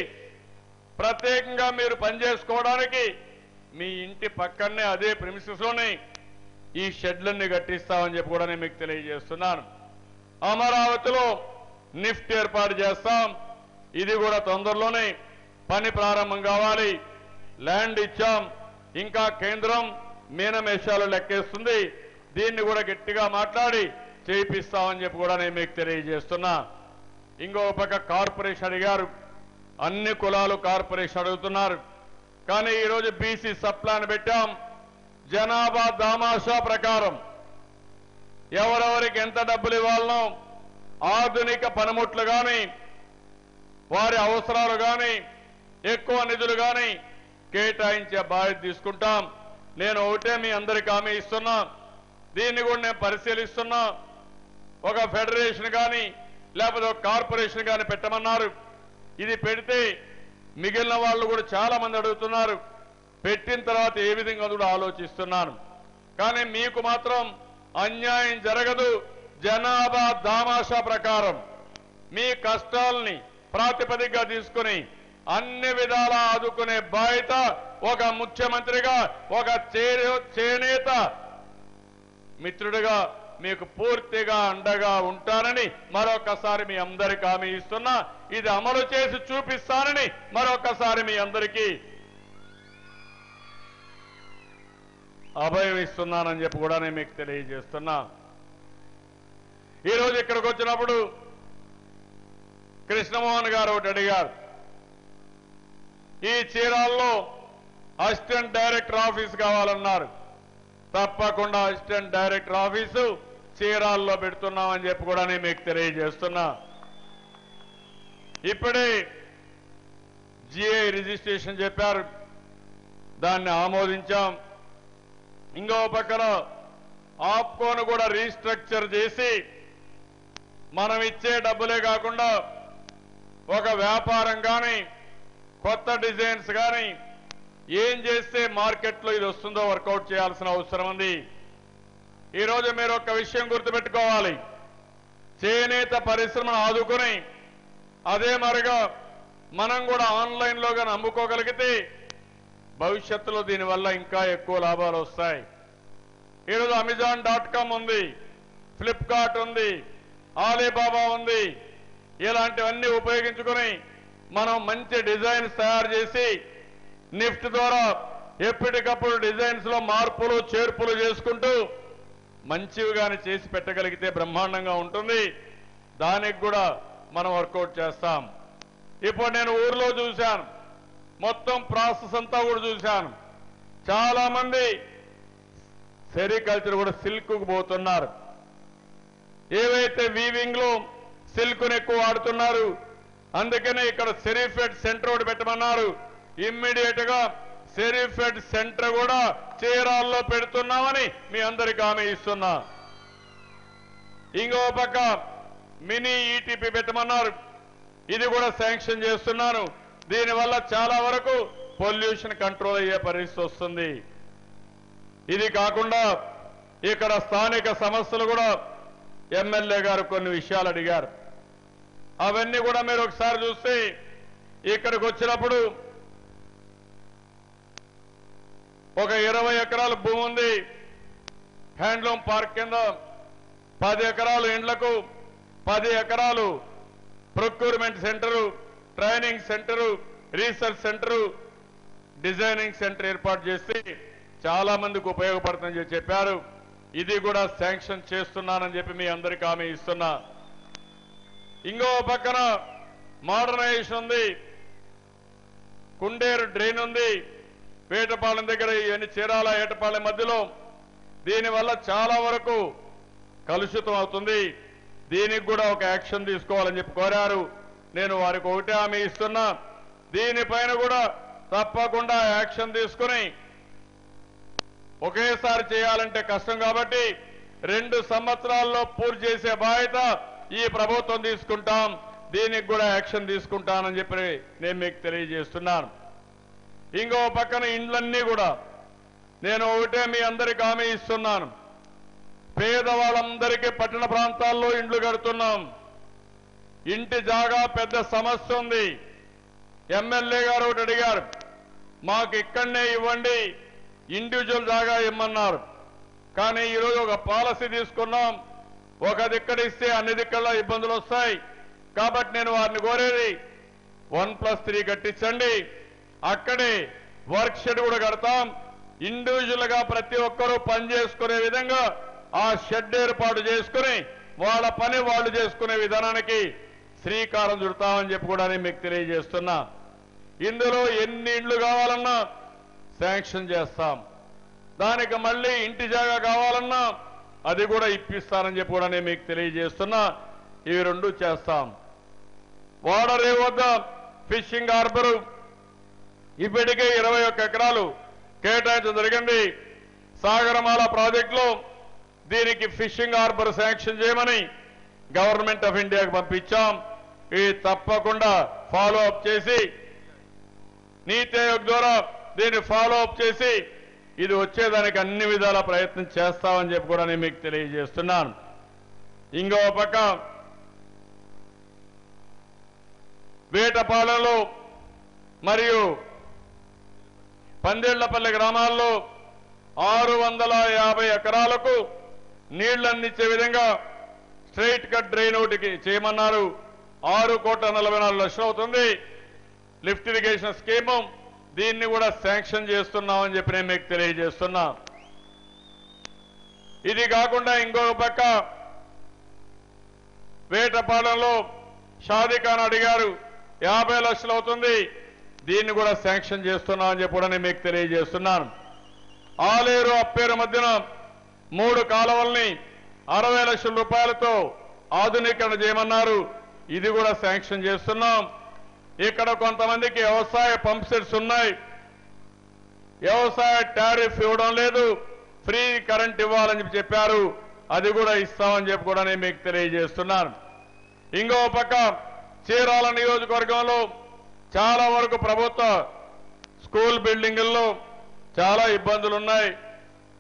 ప్రత్యేకంగా మీరు పనిచేసుకోవడానికి మీ ఇంటి పక్కనే అదే ప్రిమిసెస్ లోనే ఈ షెడ్లన్నీ కట్టిస్తామని చెప్పి కూడా నేను మీకు తెలియజేస్తున్నాను. అమరావతిలో నిఫ్ట్ ఏర్పాటు చేస్తాం, ఇది కూడా తొందరలోనే పని ప్రారంభం కావాలి. ల్యాండ్ ఇచ్చాం, ఇంకా కేంద్రం మీనమేషాలు లెక్కేస్తుంది, దీన్ని కూడా గట్టిగా మాట్లాడి చేయిస్తామని చెప్పి కూడా నేను మీకు తెలియజేస్తున్నా. ఇంకో పక్క కార్పొరేషన్ అడిగారు, అన్ని కులాలు కార్పొరేషన్ అడుగుతున్నారు. కానీ ఈరోజు బీసీ సబ్ ప్లాన్ పెట్టాం. జనాభా దామాషా ప్రకారం ఎవరెవరికి ఎంత డబ్బులు ఇవ్వాలనో ఆధునిక పనిముట్లు కానీ వారి అవసరాలు కానీ ఎక్కువ నిధులు కానీ కేటాయించే బాధ్యత తీసుకుంటాం. నేను ఒకటే మీ అందరికీ హామీ ఇస్తున్నా, దీన్ని కూడా నేను పరిశీలిస్తున్నా. ఒక ఫెడరేషన్ కానీ లేకపోతే ఒక కార్పొరేషన్ కానీ పెట్టమన్నారు. ఇది పెడితే మిగిలిన వాళ్ళు కూడా చాలా మంది అడుగుతున్నారు. పెట్టిన తర్వాత ఏ విధంగా కూడా ఆలోచిస్తున్నాను. కానీ మీకు మాత్రం అన్యాయం జరగదు. జనాభా దామాషా ప్రకారం మీ కష్టాలని ప్రాతిపదికగా తీసుకుని అన్ని విధాలా ఆదుకునే బాధ్యత ఒక ముఖ్యమంత్రిగా, ఒక చేనేత మిత్రుడిగా మీకు పూర్తిగా అండగా ఉంటానని మరొకసారి మీ అందరికీ హామీ ఇస్తున్నా. ఇది అమలు చేసి చూపిస్తానని మరొకసారి మీ అందరికీ అభయం ఇస్తున్నానని చెప్పి కూడా నేను మీకు తెలియజేస్తున్నా. ఈరోజు ఇక్కడికి వచ్చినప్పుడు కృష్ణమోహన్ గారు ఒకటి అడిగారు, ఈ చీరాల్లో అసిస్టెంట్ డైరెక్టర్ ఆఫీస్ కావాలన్నారు. తప్పకుండా అసిస్టెంట్ డైరెక్టర్ ఆఫీసు చీరాల్లో పెడుతున్నామని చెప్పి కూడా నేను మీకు తెలియజేస్తున్నా. ఇప్పుడే జిఐ రిజిస్ట్రేషన్ చెప్పారు, దాన్ని ఆమోదించాం. ఇంకో పక్కన ఆప్కోను కూడా రీస్ట్రక్చర్ చేసి మనం ఇచ్చే డబ్బులే కాకుండా ఒక వ్యాపారం కానీ కొత్త డిజైన్స్ కానీ ఏం చేస్తే మార్కెట్లో ఇది వస్తుందో వర్కౌట్ చేయాల్సిన అవసరం ఉంది. ఈరోజు మీరు ఒక విషయం గుర్తుపెట్టుకోవాలి, చేనేత పరిశ్రమను ఆదుకుని అదే మరిగా మనం కూడా ఆన్లైన్లో కానీ అమ్ముకోగలిగితే భవిష్యత్తులో దీనివల్ల ఇంకా ఎక్కువ లాభాలు వస్తాయి. ఈరోజు Amazon.com ఉంది, ఫ్లిప్కార్ట్ ఉంది, ఆలీబాబా ఉంది. ఇలాంటివన్నీ ఉపయోగించుకొని మనం మంచి డిజైన్స్ తయారు చేసి నిఫ్ట్ ద్వారా ఎప్పటికప్పుడు డిజైన్స్ లో మార్పులు చేర్పులు చేసుకుంటూ మంచివి కానీ చేసి పెట్టగలిగితే బ్రహ్మాండంగా ఉంటుంది. దానికి కూడా మనం వర్కౌట్ చేస్తాం. ఇప్పుడు నేను ఊర్లో చూశాను, మొత్తం ప్రాసెస్ అంతా కూడా చూశాను. చాలా మంది సెరికల్చర్ కూడా సిల్క్ కు పోతున్నారు. ఏవైతే వీవింగ్ లో సిల్క్ ను ఎక్కువ వాడుతున్నారు, అందుకనే ఇక్కడ సెరిఫెడ్ సెంటర్ ఒకటి పెట్టమన్నారు. ఇమ్మీడియట్ గా సెరిఫెడ్ సెంటర్ కూడా చీరాల్లో పెడుతున్నామని మీ అందరికీ హామీ ఇస్తున్నా. ఇంకో పక్క మినీ ఈటీపీ పెట్టమన్నారు, ఇది కూడా శాంక్షన్ చేస్తున్నాను. దీనివల్ల చాలా వరకు పొల్యూషన్ కంట్రోల్ అయ్యే పరిస్థితి వస్తుంది. ఇది కాకుండా ఇక్కడ స్థానిక సమస్యలు కూడా ఎమ్మెల్యే గారు కొన్ని విషయాలు అడిగారు. అవన్నీ కూడా మీరు ఒకసారి చూస్తే ఇక్కడికి వచ్చినప్పుడు ఒక 20 ఎకరాల భూమి ఉంది హ్యాండ్లూమ్ పార్క్ కింద, 10 ఎకరాలు ఇండ్లకు, 10 ఎకరాలు procurement centre, training centre, research centre, designing centre ఏర్పాటు చేసి చాలా మందికి ఉపయోగపడుతుందని చెప్పారు. ఇది కూడా శాంక్షన్ చేస్తున్నానని చెప్పి మీ అందరికీ హామీ ఇస్తున్నా. ఇంకో పక్కన మోడర్నైజేషన్ ఉంది, కుండేరు డ్రైన్ ఉంది వేటపాలెం దగ్గర, ఇవన్నీ చీరాల ఏటపాలెం మధ్యలో. దీనివల్ల చాలా వరకు కలుషితం అవుతుంది. దీనికి కూడా ఒక యాక్షన్ తీసుకోవాలని చెప్పి కోరారు. నేను వారికి ఒకటే హామీ ఇస్తున్నా, దీనిపైన కూడా తప్పకుండా యాక్షన్ తీసుకుని ఒకేసారి చేయాలంటే కష్టం కాబట్టి 2 సంవత్సరాల్లో పూర్తి చేసే బాధ్యత ఈ ప్రభుత్వం తీసుకుంటాం. దీనికి కూడా యాక్షన్ తీసుకుంటానని చెప్పి నేను మీకు తెలియజేస్తున్నాను. ఇంకో పక్కన ఇండ్లన్నీ కూడా నేను ఒకటే మీ అందరికీ హామీ ఇస్తున్నాను, పేదవాళ్ళందరికీ పట్టణ ప్రాంతాల్లో ఇండ్లు కడుతున్నాం. ఇంటి జాగా పెద్ద సమస్య ఉంది. ఎమ్మెల్యే గారు ఒకటి అడిగారు, మాకు ఇక్కడనే ఇవ్వండి, ఇండివిజువల్ జాగా ఇమ్మన్నారు. కానీ ఈరోజు ఒక పాలసీ తీసుకున్నాం, ఒక దిక్కడ ఇస్తే అన్ని దిక్కల్లో ఇబ్బందులు వస్తాయి. కాబట్టి నేను వారిని కోరేది 1+3 కట్టించండి, అక్కడే వర్క్ షెడ్ కూడా కడతాం. ఇండివిజువల్ గా ప్రతి ఒక్కరూ పని చేసుకునే విధంగా ఆ షెడ్ ఏర్పాటు చేసుకుని వాళ్ళ పని వాళ్ళు చేసుకునే విధానానికి శ్రీకారం చుడతామని చెప్పి కూడా నేను మీకు తెలియజేస్తున్నా. ఇందులో ఎన్ని ఇండ్లు కావాలన్నా శాంక్షన్ చేస్తాం. దానికి మళ్ళీ ఇంటి జాగా కావాలన్నా అది కూడా ఇప్పిస్తానని చెప్పి కూడా నేను మీకు తెలియజేస్తున్నా. ఇవి రెండు చేస్తాం. వాడరేవు వద్ద ఫిషింగ్ హార్బరు ఇప్పటికే 21 ఎకరాలు కేటాయించడం జరిగింది. సాగరమాల ప్రాజెక్టులో దీనికి ఫిషింగ్ హార్బర్ శాంక్షన్ చేయమని గవర్నమెంట్ ఆఫ్ ఇండియాకు పంపించాం. ఇది తప్పకుండా ఫాలో అప్ చేసి నీతి ఆయోగ్ ద్వారా దీన్ని ఫాలో అప్ చేసి ఇది వచ్చేదానికి అన్ని విధాల ప్రయత్నం చేస్తామని చెప్పి కూడా నేను మీకు తెలియజేస్తున్నాను. ఇంకో పక్క వేటపాలెంలో మరియు పందేళ్లపల్లి గ్రామాల్లో 650 ఎకరాలకు నీళ్లు అందించే విధంగా స్ట్రైట్ కట్ డ్రైన్ ఒకటి చేయమన్నారు. 6,44,00,000 అవుతుంది లిఫ్ట్ ఇరిగేషన్ స్కీము. దీన్ని కూడా శాంక్షన్ చేస్తున్నామని చెప్పి నేను మీకు తెలియజేస్తున్నా. ఇది కాకుండా ఇంకొక పక్క వేటపాలెంలో షాదీఖాన్ అడిగారు, 50 లక్షలు అవుతుంది. దీన్ని కూడా శాంక్షన్ చేస్తున్నామని చెప్పి కూడా నేను మీకు తెలియజేస్తున్నాను. ఆలేరు అప్పేరు మధ్యన 3 కాలువల్ని 60 లక్షల రూపాయలతో ఆధునీకరణ చేయమన్నారు. ఇది కూడా శాంక్షన్ చేస్తున్నాం. ఇక్కడ కొంతమందికి వ్యవసాయ పంప్ సెట్స్ ఉన్నాయి, వ్యవసాయ టారిఫ్ ఇవ్వడం లేదు, ఫ్రీ కరెంట్ ఇవ్వాలని చెప్పారు. అది కూడా ఇస్తామని చెప్పి కూడా నేను మీకు తెలియజేస్తున్నాను. ఇంకో పక్క చీరాల నియోజకవర్గంలో చాలా వరకు ప్రభుత్వ స్కూల్ బిల్డింగుల్లో చాలా ఇబ్బందులు ఉన్నాయి.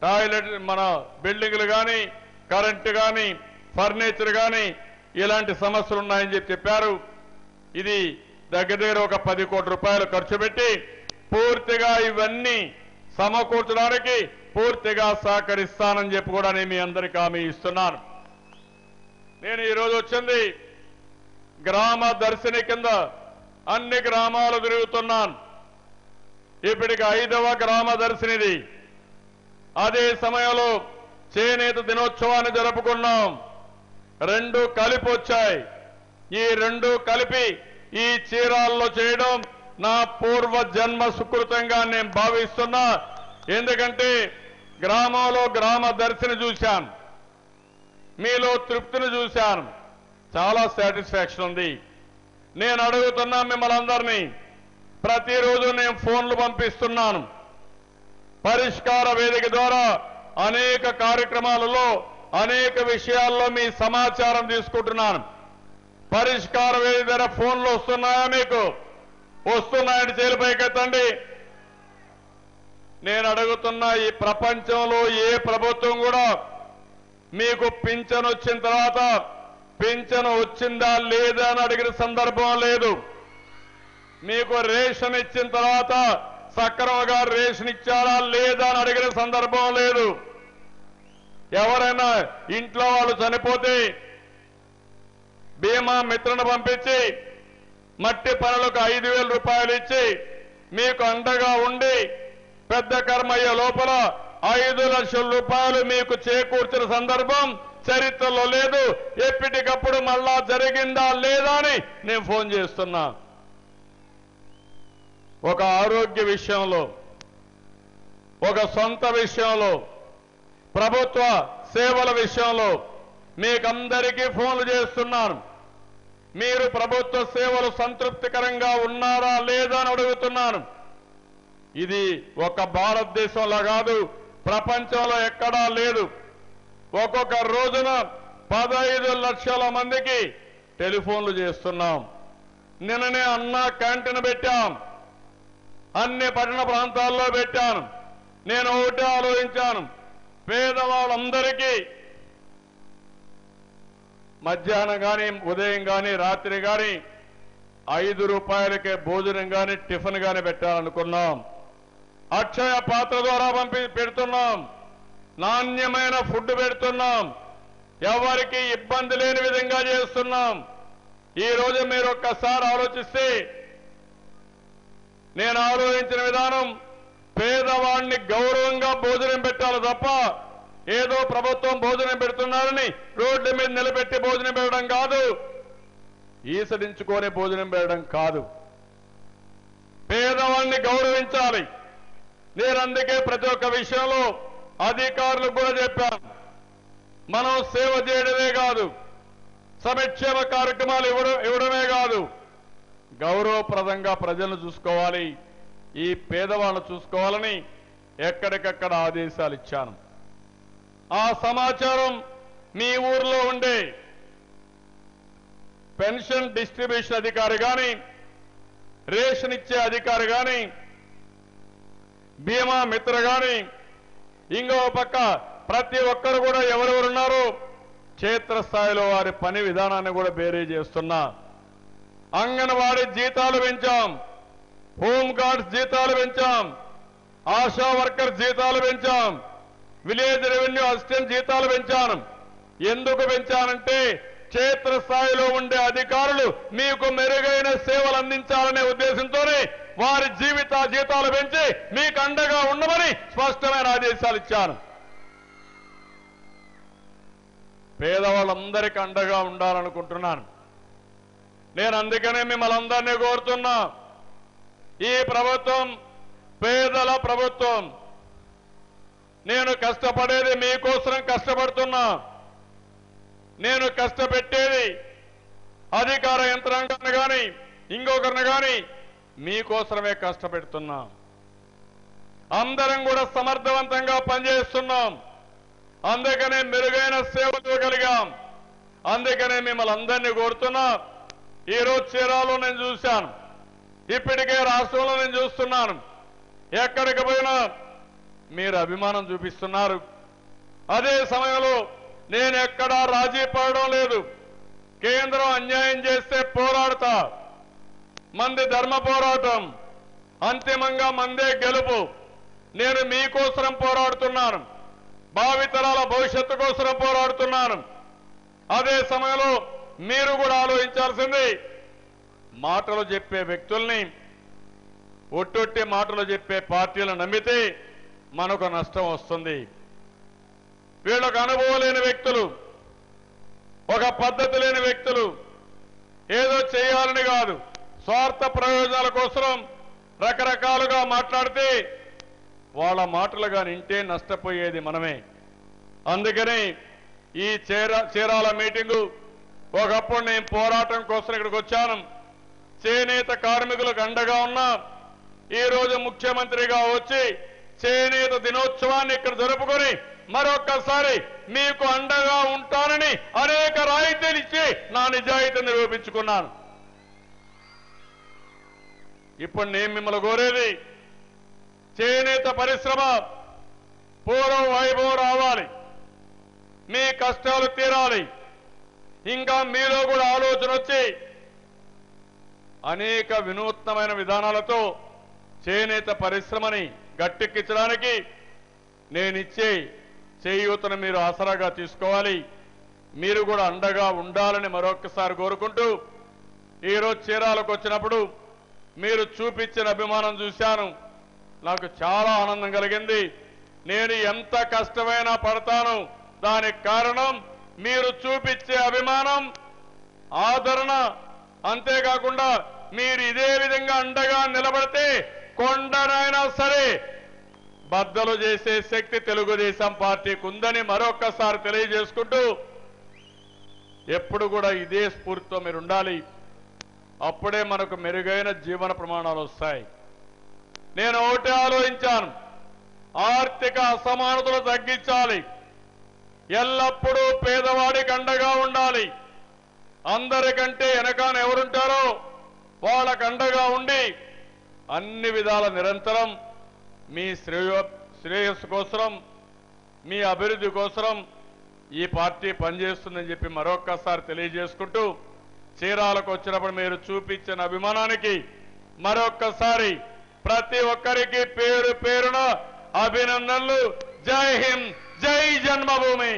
టాయిలెట్ మన బిల్డింగులు కానీ కరెంటు కానీ ఫర్నిచర్ కానీ ఇలాంటి సమస్యలు ఉన్నాయని చెప్పారు. ఇది దగ్గర ఒక 10 కోట్ల రూపాయలు ఖర్చు పెట్టి పూర్తిగా ఇవన్నీ సమకూర్చడానికి పూర్తిగా సహకరిస్తానని చెప్పి కూడా నేను మీ అందరికీ హామీ ఇస్తున్నాను. నేను ఈరోజు వచ్చింది గ్రామ దర్శిని కింద అన్ని గ్రామాలు తిరుగుతున్నాను. ఇప్పటికి 5వ గ్రామ దర్శినిది. అదే సమయంలో చేనేత దినోత్సవాన్ని జరుపుకున్నాం. 2 కలిపి వచ్చాయి. ఈ 2 కలిపి ఈ చీరాల్లో చేయడం నా పూర్వ జన్మ సుకృతంగా నేను భావిస్తున్నా. ఎందుకంటే గ్రామంలో గ్రామ దర్శిని చూశాను, మీలో తృప్తిని చూశాను, చాలా సాటిస్ఫాక్షన్ ఉంది. నేను అడుగుతున్నా మిమ్మల్ని అందరినీ, ప్రతిరోజు నేను ఫోన్లు పంపిస్తున్నాను. పరిష్కార వేదిక ద్వారా అనేక కార్యక్రమాలలో అనేక విషయాల్లో మీ సమాచారం తీసుకుంటున్నాను. పరిష్కార వేదిక ద్వారా ఫోన్లు వస్తున్నాయా? మీకు వస్తున్నాయని చేలిపైకెత్తండి. నేను అడుగుతున్నా, ఈ ప్రపంచంలో ఏ ప్రభుత్వం కూడా మీకు పింఛన్ వచ్చిన తర్వాత పింఛను వచ్చిందా లేదా అని అడిగిన సందర్భం లేదు. మీకు రేషన్ ఇచ్చిన తర్వాత సక్రమంగా రేషన్ ఇచ్చారా లేదా అని అడిగిన సందర్భం లేదు. ఎవరైనా ఇంట్లో వాళ్ళు చనిపోతే బీమా మిత్రుని పంపించి మట్టి పనులకు 5,000 రూపాయలు ఇచ్చి మీకు అండగా ఉండి పెద్ద కర్మయ్య లోపల 5 లక్షల రూపాయలు మీకు చేకూర్చిన సందర్భం చరిత్రలో లేదు. ఎప్పటికప్పుడు మళ్ళా జరిగిందా లేదా అని నేను ఫోన్ చేస్తున్నా. ఒక ఆరోగ్య విషయంలో, ఒక సొంత విషయంలో, ప్రభుత్వ సేవల విషయంలో మీకందరికీ ఫోన్లు చేస్తున్నాను. మీరు ప్రభుత్వ సేవలు సంతృప్తికరంగా ఉన్నారా లేదా అని అడుగుతున్నాను. ఇది ఒక భారతదేశంలో కాదు, ప్రపంచంలో ఎక్కడా లేదు. ఒక్కొక్క రోజున 15 లక్షల మందికి టెలిఫోన్లు చేస్తున్నాం. నిన్ననే అన్నా క్యాంటీన్ పెట్టాం, అన్ని పట్టణ ప్రాంతాల్లో పెట్టాను. నేను ఒకటే ఆలోచించాను, పేదవాళ్ళందరికీ మధ్యాహ్నం కానీ ఉదయం కానీ రాత్రి కానీ 5 రూపాయలకే భోజనం కానీ టిఫిన్ కానీ పెట్టాలనుకున్నాం. అక్షయ పాత్ర ద్వారా పెడుతున్నాం, నాణ్యమైన ఫుడ్ పెడుతున్నాం, ఎవరికి ఇబ్బంది లేని విధంగా చేస్తున్నాం. ఈ రోజు మీరు ఒక్కసారి ఆలోచిస్తే, నేను ఆలోచించిన విధానం పేదవాడిని గౌరవంగా భోజనం పెట్టాలి తప్ప ఏదో ప్రభుత్వం భోజనం పెడుతున్నారని రోడ్డు మీద నిలబెట్టి భోజనం పెట్టడం కాదు, ఈసడించుకొని భోజనం పెట్టడం కాదు. పేదవాడిని గౌరవించాలి. నేను అందుకే ప్రతి ఒక్క విషయంలో అధికారులకు కూడా చెప్పాను. మనం సేవ చేయడమే కాదు, సంక్షేమ కార్యక్రమాలు ఇవ్వడమే కాదు, గౌరవప్రదంగా ప్రజలను చూసుకోవాలి, ఈ పేదవాళ్ళను చూసుకోవాలని ఎక్కడికక్కడ ఆదేశాలు ఇచ్చాను. ఆ సమాచారం మీ ఊర్లో ఉండే పెన్షన్ డిస్ట్రిబ్యూషన్ అధికారి కానీ, రేషన్ ఇచ్చే అధికారి కానీ, బీమా మిత్ర కానీ, ఇంకో పక్క ప్రతి ఒక్కరు కూడా ఎవరెవరున్నారో క్షేత్రస్థాయిలో వారి పని విధానాన్ని కూడా బేరీ చేస్తున్నా. అంగన్వాడీ జీతాలు పెంచాం, హోమ్ గార్డ్స్ జీతాలు పెంచాం, ఆశా వర్కర్ జీతాలు పెంచాం, విలేజ్ రెవెన్యూ అసిస్టెంట్ జీతాలు పెంచాను. ఎందుకు పెంచానంటే క్షేత్రస్థాయిలో ఉండే అధికారులు మీకు మెరుగైన సేవలు అందించాలనే ఉద్దేశంతోనే వారి జీతాలు పెంచి మీకు అండగా ఉండమని స్పష్టమైన ఆదేశాలు ఇచ్చాను. పేదవాళ్ళందరికీ అండగా ఉండాలనుకుంటున్నాను. నేను అందుకనే మిమ్మల్ని అందరినీ కోరుతున్నా, ఈ ప్రభుత్వం పేదల ప్రభుత్వం. నేను కష్టపడేది మీకోసం కష్టపడుతున్నా. నేను కష్టపెట్టేది అధికార యంత్రాంగాన్ని కానీ ఇంకొకరిని కానీ మీకోసమే కష్టపెడుతున్నా. అందరం కూడా సమర్థవంతంగా పనిచేస్తున్నాం. అందుకనే మెరుగైన సేవలు ఇవ్వగలిగాం. అందుకనే మిమ్మల్ని అందరినీ కోరుతున్నా. ఈరోజు చీరాలలో నేను చూశాను, ఇప్పటికే రాష్ట్రంలో నేను చూస్తున్నాను. ఎక్కడికి పోయినా మీరు అభిమానం చూపిస్తున్నారు. అదే సమయంలో నేను ఎక్కడా రాజీ పడడం లేదు. కేంద్రం అన్యాయం చేస్తే పోరాడతా. మంది ధర్మ పోరాటం, అంతిమంగా మందే గెలుపు. నేను మీకోసం పోరాడుతున్నాను, భావితరాల భవిష్యత్తు కోసం పోరాడుతున్నాను. అదే సమయంలో మీరు కూడా ఆలోచించాల్సింది, మాటలు చెప్పే వ్యక్తుల్ని, ఒట్టొట్టి మాటలు చెప్పే పార్టీలను నమ్మితే మనకు నష్టం వస్తుంది. వీళ్ళకు అనుభవం లేని వ్యక్తులు, ఒక పద్ధతి లేని వ్యక్తులు, ఏదో చేయాలని కాదు స్వార్థ ప్రయోజనాల కోసం రకరకాలుగా మాట్లాడితే వాళ్ళ మాటలుగా నింటే నష్టపోయేది మనమే. అందుకని ఈ చీరాల మీటింగు ఒకప్పుడు నేను పోరాటం కోసం ఇక్కడికి వచ్చాను. చేనేత కార్మికులకు అండగా ఉన్నా. ఈరోజు ముఖ్యమంత్రిగా వచ్చి చేనేత దినోత్సవాన్ని ఇక్కడ జరుపుకొని మరొక్కసారి మీకు అండగా ఉంటానని అనేక రాయితీలు ఇచ్చి నా నిజాయితీని నిరూపించుకున్నాను. ఇప్పుడు నేను మిమ్మల్ని కోరేది, చేనేత పరిశ్రమ పూర్వ వైభవం రావాలి, మీ కష్టాలు తీరాలి. ఇంకా మీలో కూడా ఆలోచన వచ్చి అనేక వినూత్నమైన విధానాలతో చేనేత పరిశ్రమని గట్టెక్కించడానికి నేనిచ్చే చేయూతను మీరు ఆసరాగా తీసుకోవాలి. మీరు కూడా అండగా ఉండాలని మరొకసారి కోరుకుంటూ, ఈరోజు చీరాలకు వచ్చినప్పుడు మీరు చూపించిన అభిమానం చూశాను. నాకు చాలా ఆనందం కలిగింది. నేను ఎంత కష్టమైనా పడతాను. దానికి కారణం మీరు చూపించే అభిమానం, ఆదరణ. అంతేకాకుండా మీరు ఇదే విధంగా అండగా నిలబడితే కొండనైనా సరే బద్దలు చేసే శక్తి తెలుగుదేశం పార్టీకి ఉందని మరొక్కసారి తెలియజేసుకుంటూ, ఎప్పుడు కూడా ఇదే స్ఫూర్తితో మీరు ఉండాలి. అప్పుడే మనకు మెరుగైన జీవన ప్రమాణాలు వస్తాయి. నేను ఒకటే ఆలోచించాను, ఆర్థిక అసమానతలు తగ్గించాలి. ఎల్లప్పుడూ పేదవాడికి అండగా ఉండాలి. అందరికంటే వెనకాన ఎవరుంటారో వాళ్ళకు అండగా ఉండి అన్ని విధాల నిరంతరం మీ శ్రేయస్సు కోసం, మీ అభివృద్ధి కోసం ఈ పార్టీ పనిచేస్తుందని చెప్పి మరొక్కసారి తెలియజేసుకుంటూ, చీరాలకు వచ్చినప్పుడు మీరు చూపించిన అభిమానానికి మరొక్కసారి ప్రతి ఒక్కరికి పేరు పేరున అభినందనలు. జై హింద్, జై జన్మభూమి.